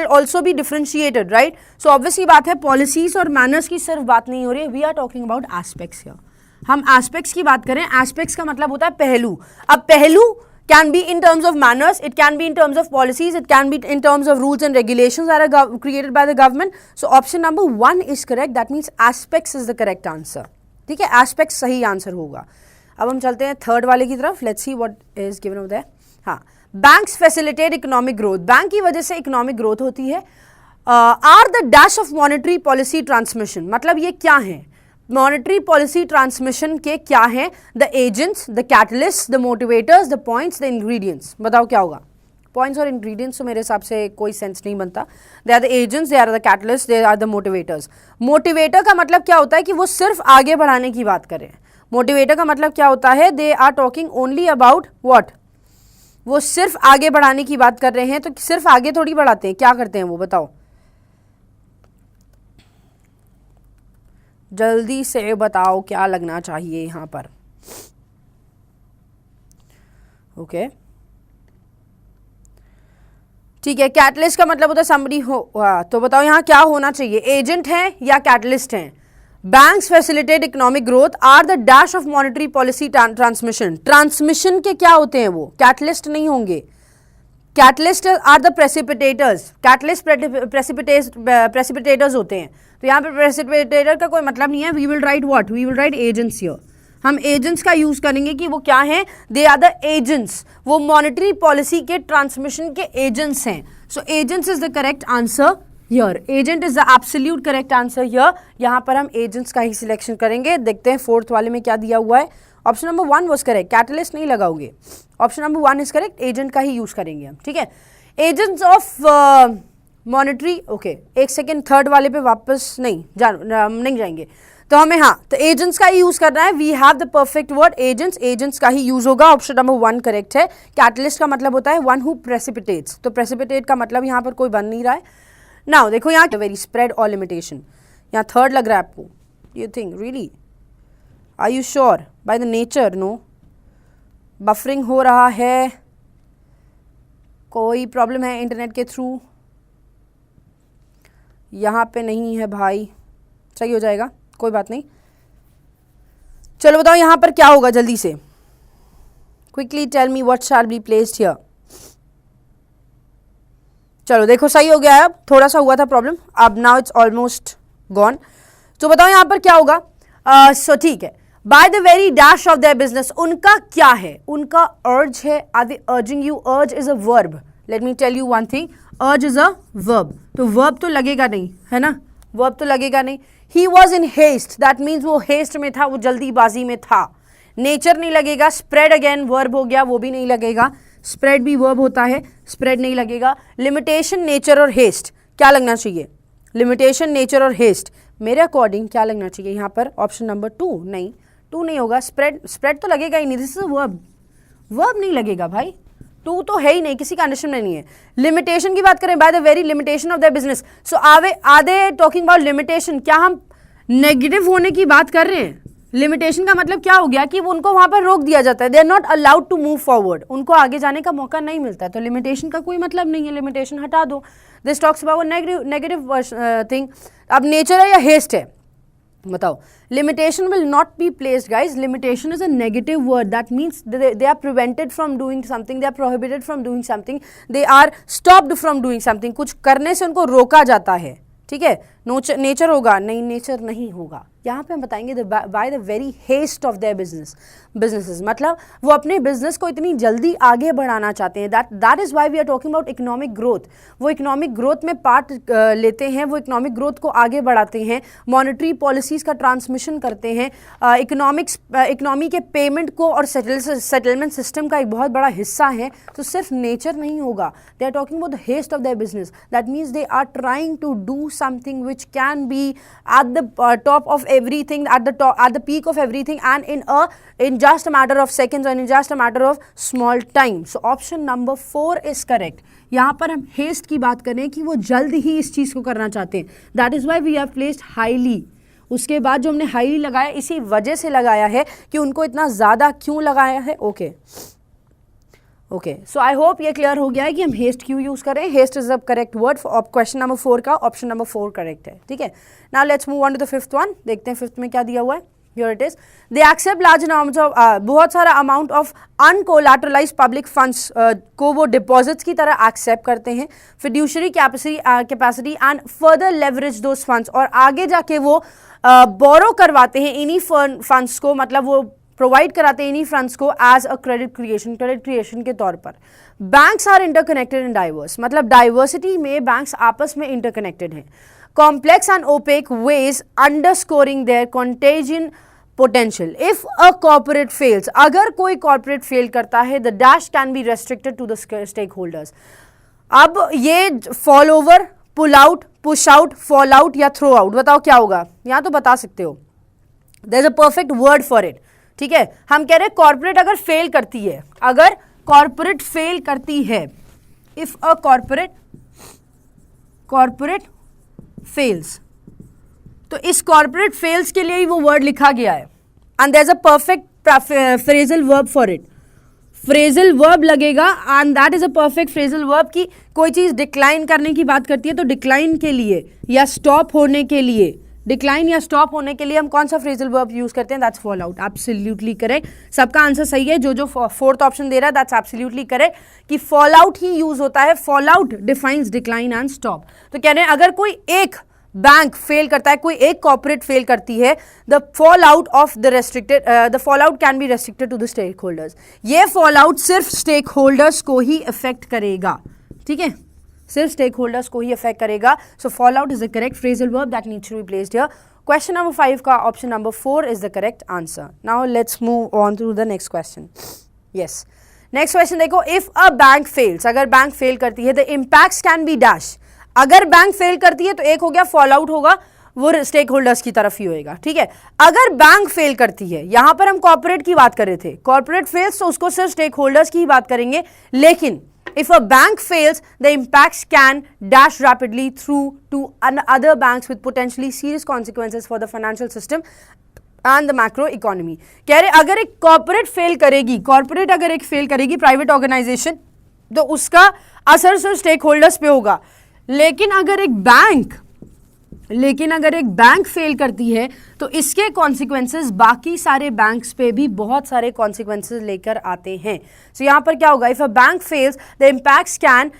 also be differentiated, right. So obviously बात है पॉलिसीज और मैनर्स की सिर्फ बात नहीं हो रही है. We are talking about aspects here. हम एस्पेक्ट्स की बात करें. एस्पेक्ट्स का मतलब होता है पहलू. अब पहलू can be in terms of manners, it can be in terms of policies, it can be in terms of rules and regulations that are created by the government. So option number 1 is correct. That means aspects is the correct answer. ठीक है, aspects सही answer होगा. अब हम चलते हैं third वाले की तरफ. Let's see what is given over there. हाँ, banks facilitate economic growth. Bank की वजह से इकोनॉमिक ग्रोथ होती है. Are the dash of monetary policy transmission. मतलब ये क्या है? मॉनेटरी पॉलिसी ट्रांसमिशन के क्या है? The agents, the catalyst, the motivators, the points, the ingredients. बताओ क्या होगा? पॉइंट्स और इंग्रेडिएंट्स तो मेरे हिसाब से कोई सेंस नहीं बनता. They are the agents, they are the catalyst, they are the motivators. Motivator का मतलब क्या होता है कि वो सिर्फ आगे बढ़ाने की बात करें. मोटिवेटर का मतलब क्या होता है? They are talking only about what? वो सिर्फ आगे बढ़ाने की बात कर रहे हैं. तो सिर्फ आगे थोड़ी बढ़ाते हैं, क्या करते हैं वो बताओ? जल्दी से बताओ क्या लगना चाहिए यहां पर. ओके, ठीक है. कैटलिस्ट का मतलब होता है समबडी हो. तो बताओ यहां क्या होना चाहिए? एजेंट है या कैटलिस्ट है? Banks facilitate economic growth are the dash of monetary policy transmission. Transmission के क्या होते हैं? वो कैटलिस्ट नहीं होंगे. Catalyst are the precipitators. Catalyst precipitators होते हैं. तो यहाँ पे प्रेसिपिटेटर का कोई मतलब नहीं है. We will write what? We will write agents here. हम एजेंट्स का यूज करेंगे कि वो क्या है? They are the agents. वो मॉनेटरी पॉलिसी के ट्रांसमिशन के एजेंट्स हैं. So agents is the correct answer here. Agent is the absolute correct answer here. यहाँ पर हम agents का ही सिलेक्शन करेंगे. देखते हैं फोर्थ वाले में क्या दिया हुआ है. Option number 1 was correct. Catalyst नहीं लगाओगे. Option number 1 is correct. Agent का ही यूज करेंगे हम. ठीक है. Agents of monetary. ओके, एक सेकेंड. थर्ड वाले पे वापस नहीं जाएंगे. तो हमें तो एजेंट्स का ही यूज करना है. We have the perfect word agents. Agents का ही यूज होगा. ऑप्शन नंबर 1 करेक्ट है. कैटलिस्ट का मतलब होता है वन हु प्रेसिपिटेट्स. तो प्रेसिपिटेट का मतलब यहाँ पर कोई बन नहीं रहा है. नाउ देखो यहाँ वेरी स्प्रेड और लिमिटेशन. यहाँ थर्ड लग रहा है आपको. You think really? Are you sure? By the nature no. Buffering हो रहा है. कोई प्रॉब्लम है इंटरनेट के थ्रू? यहाँ पे नहीं है भाई. सही हो जाएगा, कोई बात नहीं. चलो बताओ यहाँ पर क्या होगा जल्दी से. Quickly tell me what shall be placed here. चलो देखो सही हो गया है. अब थोड़ा सा हुआ था प्रॉब्लम, अब नाउ इट्स ऑलमोस्ट गॉन. तो बताओ यहाँ पर क्या होगा. सो ठीक है. By the very dash of their business. उनका क्या है? उनका अर्ज है. Are they urging you? Urge is a verb. Let me tell you one thing. Urge is a verb. तो वर्ब तो लगेगा नहीं, है ना. वर्ब तो लगेगा नहीं. He was in haste. That means वो हेस्ट में था, वो जल्दीबाजी में था. नेचर नहीं लगेगा. स्प्रेड अगेन वर्ब हो गया, वो भी नहीं लगेगा. स्प्रेड भी वर्ब होता है, स्प्रेड नहीं लगेगा. लिमिटेशन, नेचर और हेस्ट क्या लगना चाहिए? लिमिटेशन, नेचर और हेस्ट. मेरे अकॉर्डिंग क्या लगना चाहिए यहाँ पर? Option number 2. नहीं, 2 नहीं होगा. स्प्रेड तो लगेगा ही नहीं. This is verb. वर्ब नहीं लगेगा भाई. 2 तो है ही नहीं, किसी कंडीशन में नहीं है. लिमिटेशन की बात करें, by the very limitation of the business. So are they talking about limitation? क्या हम नेगेटिव होने की बात कर रहे हैं? लिमिटेशन का मतलब क्या हो गया कि वो उनको वहां पर रोक दिया जाता है, they are not allowed to move forward, उनको आगे जाने का मौका नहीं मिलता है, तो लिमिटेशन का कोई मतलब नहीं है, लिमिटेशन हटा दो। This talks about negative thing. अब नेचर है या हेस्ट है, बताओ। Limitation will not be placed guys, limitation is a negative word, that means they are prevented from doing something, they are prohibited from doing something, they are stopped from doing something, कुछ करने से उनको रोका जाता है, ठीक है। Nature होगा नहीं, नेचर नहीं होगा। यहाँ पे हम बताएंगे by the very haste of their businesses, मतलब वो अपने बिजनेस को इतनी जल्दी आगे बढ़ाना चाहते हैं, that is why we are talking about economic growth. वो इकोनॉमिक ग्रोथ में पार्ट लेते हैं, वो इकोनॉमिक ग्रोथ को आगे बढ़ाते हैं, मॉनेटरी पॉलिसीज का ट्रांसमिशन करते हैं, इकोनॉमी के पेमेंट को और सेटलमेंट सिस्टम का एक बहुत बड़ा हिस्सा है। तो सिर्फ नेचर नहीं होगा, they are talking about the haste of their business, that means they are trying to do something which can be at the top of everything, at the peak of everything, and in just a matter of seconds and in just a matter of small time. So option number 4 is correct. यहाँ पर हम haste की बात करें कि वो जल्द ही इस चीज़ को करना चाहते हैं, that is why we have placed highly. उसके बाद जो हमने highly लगाया इसी वजह से लगाया है कि उनको इतना ज़्यादा क्यों लगाया है। ओके, सो आई होप ये क्लियर हो गया है कि हम हेस्ट क्यों यूज करें। Haste is the correct word for question number 4 का, ऑप्शन नंबर 4 करेक्ट है, ठीक है। Now let's move on to the fifth one, देखते हैं फिफ्थ में क्या दिया हुआ है। Here it is, they accept large amount of, बहुत सारा अमाउंट ऑफ अनकोलैटरलाइज्ड पब्लिक फंड्स को वो डिपॉजिट्स की तरह एक्सेप्ट करते हैं, fiduciary capacity and further leverage those funds, और आगे जाके वो बोरो करवाते हैं इन्हीं फंड्स को, मतलब वो प्रोवाइड कराते हैं इन्हीं फंड्स को एज अ क्रेडिट क्रिएशन के तौर पर। Banks are interconnected and diverse, मतलब डाइवर्सिटी में बैंक्स आपस में इंटरकनेक्टेड हैं। Complex and opaque ways underscoring their contagion potential. If a corporate fails, अगर कोई कॉर्पोरेट फेल करता है, the dash can be restricted to the stakeholders. अब ये fall over, pull out, push out, fall out या throw out, बताओ क्या होगा? यहाँ तो बता सकते हो, there is a perfect word for it, ठीक है। हम कह रहे हैं कॉर्पोरेट अगर फेल करती है, अगर कॉर्पोरेट फेल करती है, इफ अ कॉर्पोरेट फेल्स, तो इस कॉर्पोरेट फेल्स के लिए ही वो वर्ड लिखा गया है, and there is a perfect phrasal verb for it. Phrasal verb लगेगा and that is a perfect phrasal verb की कोई चीज डिक्लाइन करने की बात करती है, तो डिक्लाइन के लिए या स्टॉप होने के लिए, डिक्लाइन या स्टॉप होने के लिए हम कौन सा फ्रेजल वर्ब यूज करते हैं? That's fall out. Absolutely correct, सबका आंसर सही है। जो फोर्थ ऑप्शन दे रहा है दैट्स एब्सोल्युटली करेक्ट कि फॉल आउट ही यूज होता है। Fall out defines decline and stop. तो कह रहे हैं अगर कोई एक बैंक फेल करता है, कोई एक कॉर्पोरेट फेल करती है, the fall out of the restricted, the fall out can be restricted to the stakeholders. ये फॉल आउट सिर्फ स्टेक होल्डर्स को ही इफेक्ट करेगा, ठीक है, सिर्फ स्टेक होल्डर्स को ही इफेक्ट करेगा। So fall out is the correct phrasal verb that needs to be placed here. Question number 5 का option number 4 is the correct answer. Now let's move on to the next question. Yes, next question देखो, if a bank fails, अगर bank fail करती है, the impacts can be dash. अगर bank fail करती है तो एक हो गया फॉल आउट होगा, वो स्टेक होल्डर्स की तरफ ही होएगा, ठीक है। अगर बैंक फेल करती है, यहां पर हम कॉर्पोरेट की बात कर रहे थे, कॉर्पोरेट फेल्स तो उसको सिर्फ स्टेक होल्डर्स की ही बात करेंगे, लेकिन if a bank fails, the impacts can dash rapidly through to other banks with potentially serious consequences for the financial system and the macro economy. कह रहे अगर एक कॉर्पोरेट फेल करेगी, कॉर्पोरेट अगर एक फेल करेगी, प्राइवेट ऑर्गेनाइजेशन, तो उसका असर सिर्फ स्टेक होल्डर्स पे होगा। लेकिन अगर एक बैंक फेल करती है तो इसके कॉन्सिक्वेंसेस बाकी सारे बैंक्स पे भी बहुत सारे कॉन्सिक्वेंसेस लेकर आते हैं। सो यहाँ पर क्या होगा? If a bank fails, the impacts can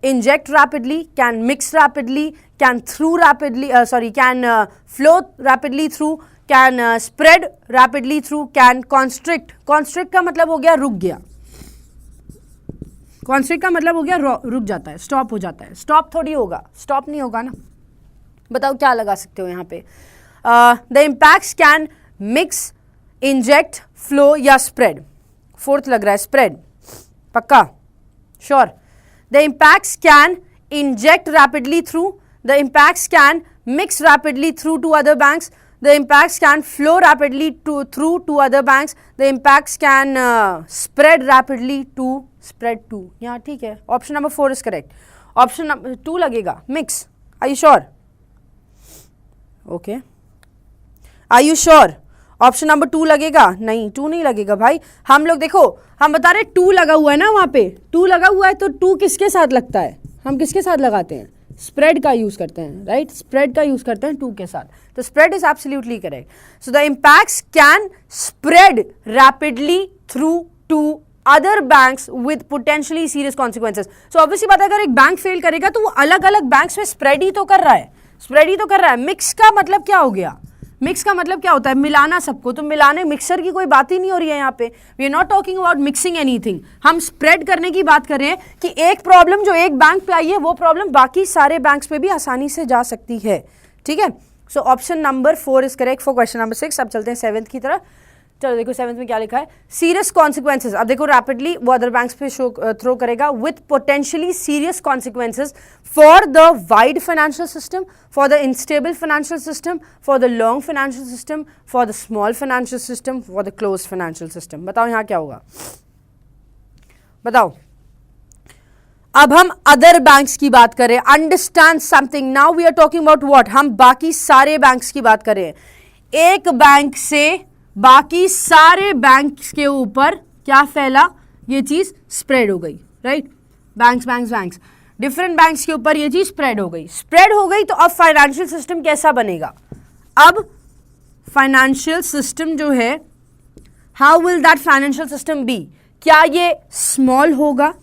inject rapidly, can mix rapidly, can through rapidly, can flow rapidly through, can spread rapidly through, can constrict. Constrict का मतलब हो गया रुक गया, कॉन्स्ट्रिक्ट का मतलब हो गया रुक जाता है, स्टॉप हो जाता है। स्टॉप थोड़ी होगा, स्टॉप नहीं होगा ना। बताओ क्या लगा सकते हो यहाँ पे? The impacts can mix, inject, flow या स्प्रेड। फोर्थ लग रहा है स्प्रेड, पक्का, sure. The impacts can inject rapidly through, the impacts can mix rapidly through to other banks, the impacts can flow rapidly through to other banks, the impacts can spread rapidly to spread to। यहाँ ठीक है, option number 4 is correct. Option number 2 लगेगा mix. Are you sure? Okay, are you sure? Option number 2 लगेगा, नहीं 2 नहीं लगेगा भाई। हम लोग देखो, हम बता रहे 2 लगा हुआ है ना, वहां पे 2 लगा हुआ है, तो 2 किसके साथ लगता है, हम किसके साथ लगाते हैं, स्प्रेड का यूज करते हैं, राइट, स्प्रेड का यूज करते हैं 2 के साथ, तो spread is absolutely correct. So the impacts can spread rapidly through to other banks with potentially serious consequences. So obviously बात है, अगर एक बैंक फेल करेगा तो वो अलग अलग बैंक्स में स्प्रेड ही तो कर रहा है, स्प्रेड ही तो कर रहा है। मिक्स का मतलब क्या हो गया, मिक्स का मतलब क्या होता है, मिलाना सबको, तो मिलाने मिक्सर की कोई बात ही नहीं हो रही है यहाँ पे। We are not talking about mixing anything, हम स्प्रेड करने की बात कर रहे हैं कि एक प्रॉब्लम जो एक बैंक पे आई है वो प्रॉब्लम बाकी सारे बैंक्स पे भी आसानी से जा सकती है, ठीक है। सो option number 4 is correct for question number 6। अब चलते हैं 7th की तरफ। चलो देखो 7th में क्या लिखा है, सीरियस कॉन्सिक्वेंसेज। अब देखो रैपिडली वो अदर बैंक्स पे शो थ्रो करेगा, with potentially serious consequences for the wide financial system, for the instable financial system, for the long financial system, for the small financial system, for the close financial system. बताओ यहाँ क्या होगा, बताओ। अब हम other banks की बात करें, understand something, now we are talking about what, हम बाकी सारे बैंक्स की बात करें। एक बैंक से बाकी सारे बैंक्स के ऊपर क्या फैला, ये चीज स्प्रेड हो गई, राइट, बैंक्स डिफरेंट बैंक्स के ऊपर ये चीज स्प्रेड हो गई, स्प्रेड हो गई। तो अब फाइनेंशियल सिस्टम कैसा बनेगा, अब फाइनेंशियल सिस्टम जो है, how will that financial system be, क्या ये स्मॉल होगा,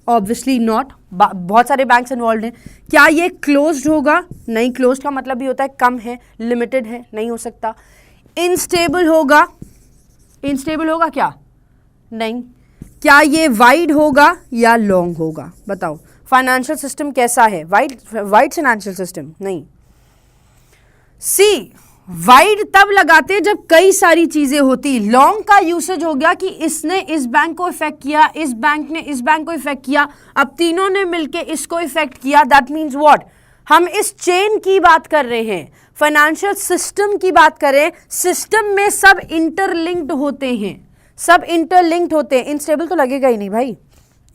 ऑब्वियसली नॉट, बहुत सारे बैंक्स इन्वॉल्व हैं। क्या ये क्लोज्ड होगा, नहीं, क्लोज्ड का मतलब भी होता है कम है, लिमिटेड है, नहीं हो सकता। इनस्टेबल होगा, इनस्टेबल होगा क्या, नहीं। क्या ये वाइड होगा या लॉन्ग होगा, बताओ। फाइनेंशियल सिस्टम कैसा है, वाइड फाइनेंशियल सिस्टम, नहीं। सी, वाइड तब लगाते हैं जब कई सारी चीजें होती, लॉन्ग का यूसेज हो गया कि इसने इस बैंक को इफेक्ट किया, इस बैंक ने इस बैंक को इफेक्ट किया, अब तीनों ने मिलके इसको इफेक्ट किया, दैट मीन्स व्हाट, हम इस चेन की बात कर रहे हैं, फाइनेंशियल सिस्टम की बात करें, सिस्टम में सब इंटरलिंक्ड होते हैं, सब इंटरलिंक्ड होते हैं। इनस्टेबल तो लगेगा ही नहीं भाई,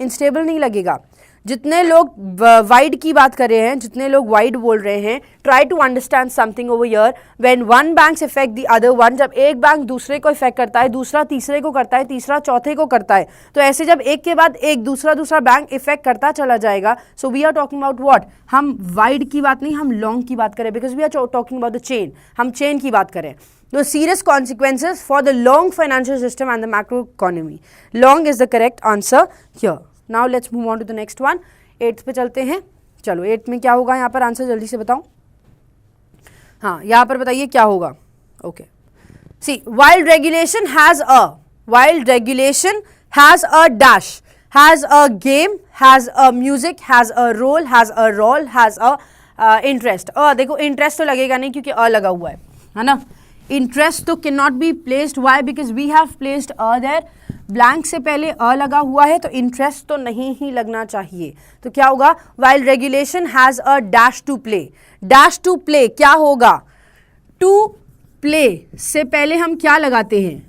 इनस्टेबल नहीं लगेगा। जितने लोग वाइड की बात कर रहे हैं, जितने लोग वाइड बोल रहे हैं, try to understand something over here, when one bank effect the other one, जब एक बैंक दूसरे को इफेक्ट करता है, दूसरा तीसरे को करता है, तीसरा चौथे को करता है, तो ऐसे जब एक के बाद एक दूसरा बैंक इफेक्ट करता चला जाएगा। So we are talking about what, हम वाइड की बात नहीं, हम लॉन्ग की बात करें, because we are talking about the chain, हम चेन की बात करें। तो serious consequences for the long financial system and the macro economy, long is the correct answer here. Now let's move on to the next one, 8th पे चलते हैं। चलो 8th में क्या होगा, यहाँ पर आंसर जल्दी से बताओ। हाँ, यहाँ पर बताइए क्या होगा। Okay, see, while regulation has a dash, has a game, has a music, has a role, has a interest। देखो इंटरेस्ट तो लगेगा नहीं क्योंकि लगा हुआ है ना। इंटरेस्ट तो can not be placed, why, because we have placed there, blank से पहले लगा हुआ है तो इंटरेस्ट तो नहीं ही लगना चाहिए। तो क्या होगा, while regulation has a dash to play, dash to play क्या होगा, टू प्ले से पहले हम क्या लगाते हैं,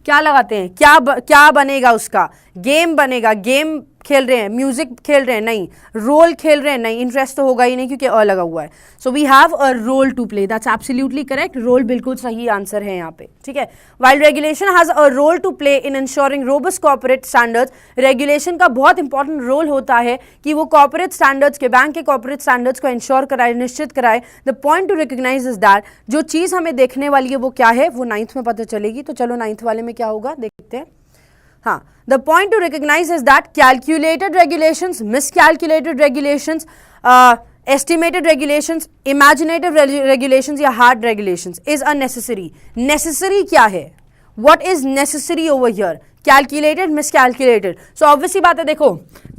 क्या लगाते हैं, क्या बनेगा उसका, गेम बनेगा, गेम खेल रहे हैं, म्यूजिक खेल रहे हैं, नहीं, रोल खेल रहे हैं, नहीं, इंटरेस्ट तो होगा ही नहीं क्योंकि लगा हुआ है। So we have a role to play, that's absolutely correct, role बिल्कुल सही आंसर है यहाँ पे, ठीक है। While regulation has a role to play in ensuring robust corporate standards, regulation का बहुत इंपॉर्टेंट रोल होता है कि वो कॉर्पोरेट स्टैंडर्ड्स के, बैंक के कॉर्पोरेट स्टैंडर्ड्स को इंश्योर कराए, निश्चित कराए। The point to recognise is that, जो चीज़ हमें देखने वाली है वो क्या है, वो 9th में पता चलेगी। तो चलो 9th वाले में क्या होगा देखते हैं। हाँ, the point to recognize is that calculated regulations, miscalculated regulations, estimated regulations, imaginative regulations या hard regulations is a necessary. Necessary क्या है? What is necessary over here? Calculated, miscalculated. So obviously बात है, देखो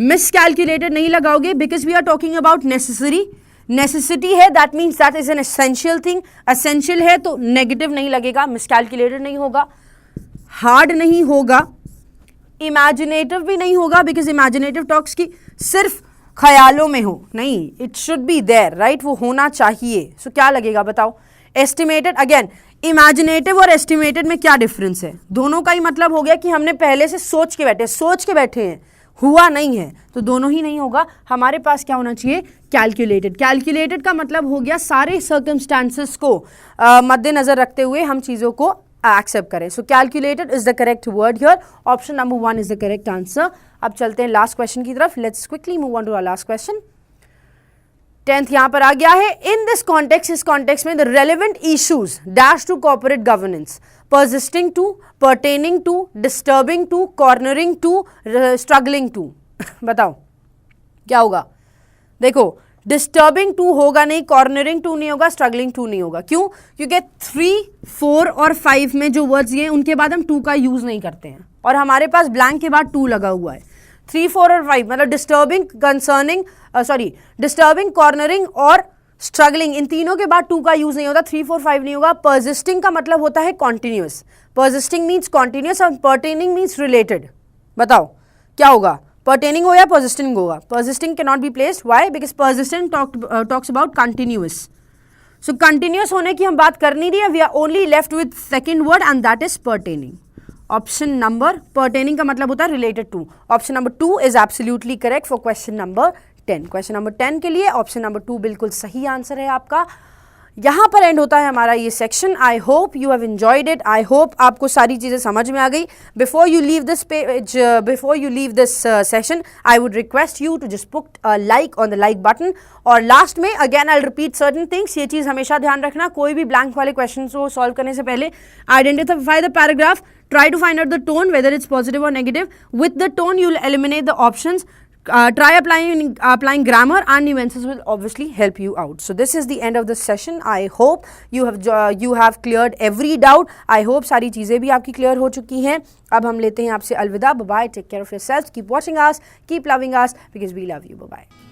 miscalculated नहीं लगाओगे because we are talking about necessary. Necessity है, that means that is an essential thing. Essential है तो negative नहीं लगेगा, miscalculated नहीं होगा, hard नहीं होगा, इमेजिनेटिव भी नहीं होगा बिकॉज इमेजिनेटिव टॉक्स की सिर्फ ख्यालों में हो, नहीं, it should be there, right, वो होना चाहिए। सो क्या लगेगा बताओ, एस्टिमेटेड। अगेन इमेजिनेटिव और एस्टिमेटेड में क्या डिफरेंस है, दोनों का ही मतलब हो गया कि हमने पहले से सोच के बैठे हैं, हुआ नहीं है, तो दोनों ही नहीं होगा। हमारे पास क्या होना चाहिए, कैलकुलेटेड। कैलकुलेटेड का मतलब हो गया सारे सर्कमस्टांसेस को मद्देनजर रखते हुए हम चीज़ों को एक्सेप्ट करें. So calculated is the correct word here. Option number 1 is the correct answer. अब चलते हैं लास्ट क्वेश्चन की तरफ. Let's quickly move on to our last question. 10th यहां पर आ गया है. इन दिस कॉन्टेक्स्ट, इस कॉन्टेक्स्ट में the relevant issues dash to corporate governance, persisting to, pertaining to, disturbing to, cornering to, struggling to. बताओ क्या होगा. देखो डिस्टर्बिंग टू होगा नहीं, कॉर्नरिंग टू नहीं होगा, स्ट्रगलिंग टू नहीं होगा. क्यों? क्योंकि 3, 4 और 5 में जो वर्ड्स ये उनके बाद हम टू का यूज नहीं करते हैं और हमारे पास ब्लैंक के बाद टू लगा हुआ है. 3, 4 और 5 मतलब डिस्टर्बिंग, कंसर्निंग, डिस्टर्बिंग, कॉर्नरिंग और स्ट्रगलिंग, इन तीनों के बाद टू का यूज नहीं होता. 3, 4, 5 नहीं होगा. परसिस्टिंग का मतलब होता है कॉन्टिन्यूस. परसिस्टिंग मीन्स कॉन्टिन्यूस और पर्टेनिंग मीन्स रिलेटेड. बताओ क्या होगा, पर्टेनिंग हो या परसिस्टिंग होगा. Persisting can not be placed. Why? Because persisting talks about continuous. So continuous होने की हम बात कर नहीं रही है. We are only left with second word and that is pertaining. Option number, pertaining का मतलब होता है related to. Option number 2 is absolutely correct for question number 10. Question number 10 के लिए ऑप्शन नंबर 2 बिल्कुल सही आंसर है आपका. यहाँ पर एंड होता है हमारा ये section. I hope you have enjoyed it. I hope आपको सारी चीज़ें समझ में आ गई. Before you leave this page, before you leave this session, I would request you to just put a like on the like button. और last में again I repeat certain things. ये चीज़ हमेशा ध्यान रखना, कोई भी ब्लैंक वाले क्वेश्चन को सॉल्व करने से पहले identify the paragraph, try to find out the tone whether it's positive or negative. With the tone you'll eliminate the options. Try applying grammar and nuances will obviously help you out. So this is the end of the session. I hope you have cleared every doubt. I hope सारी चीज़ें भी आपकी clear हो चुकी हैं. अब हम लेते हैं आपसे अलविदा. Bye bye. Take care of yourselves. Keep watching us. Keep loving us because we love you. Bye bye.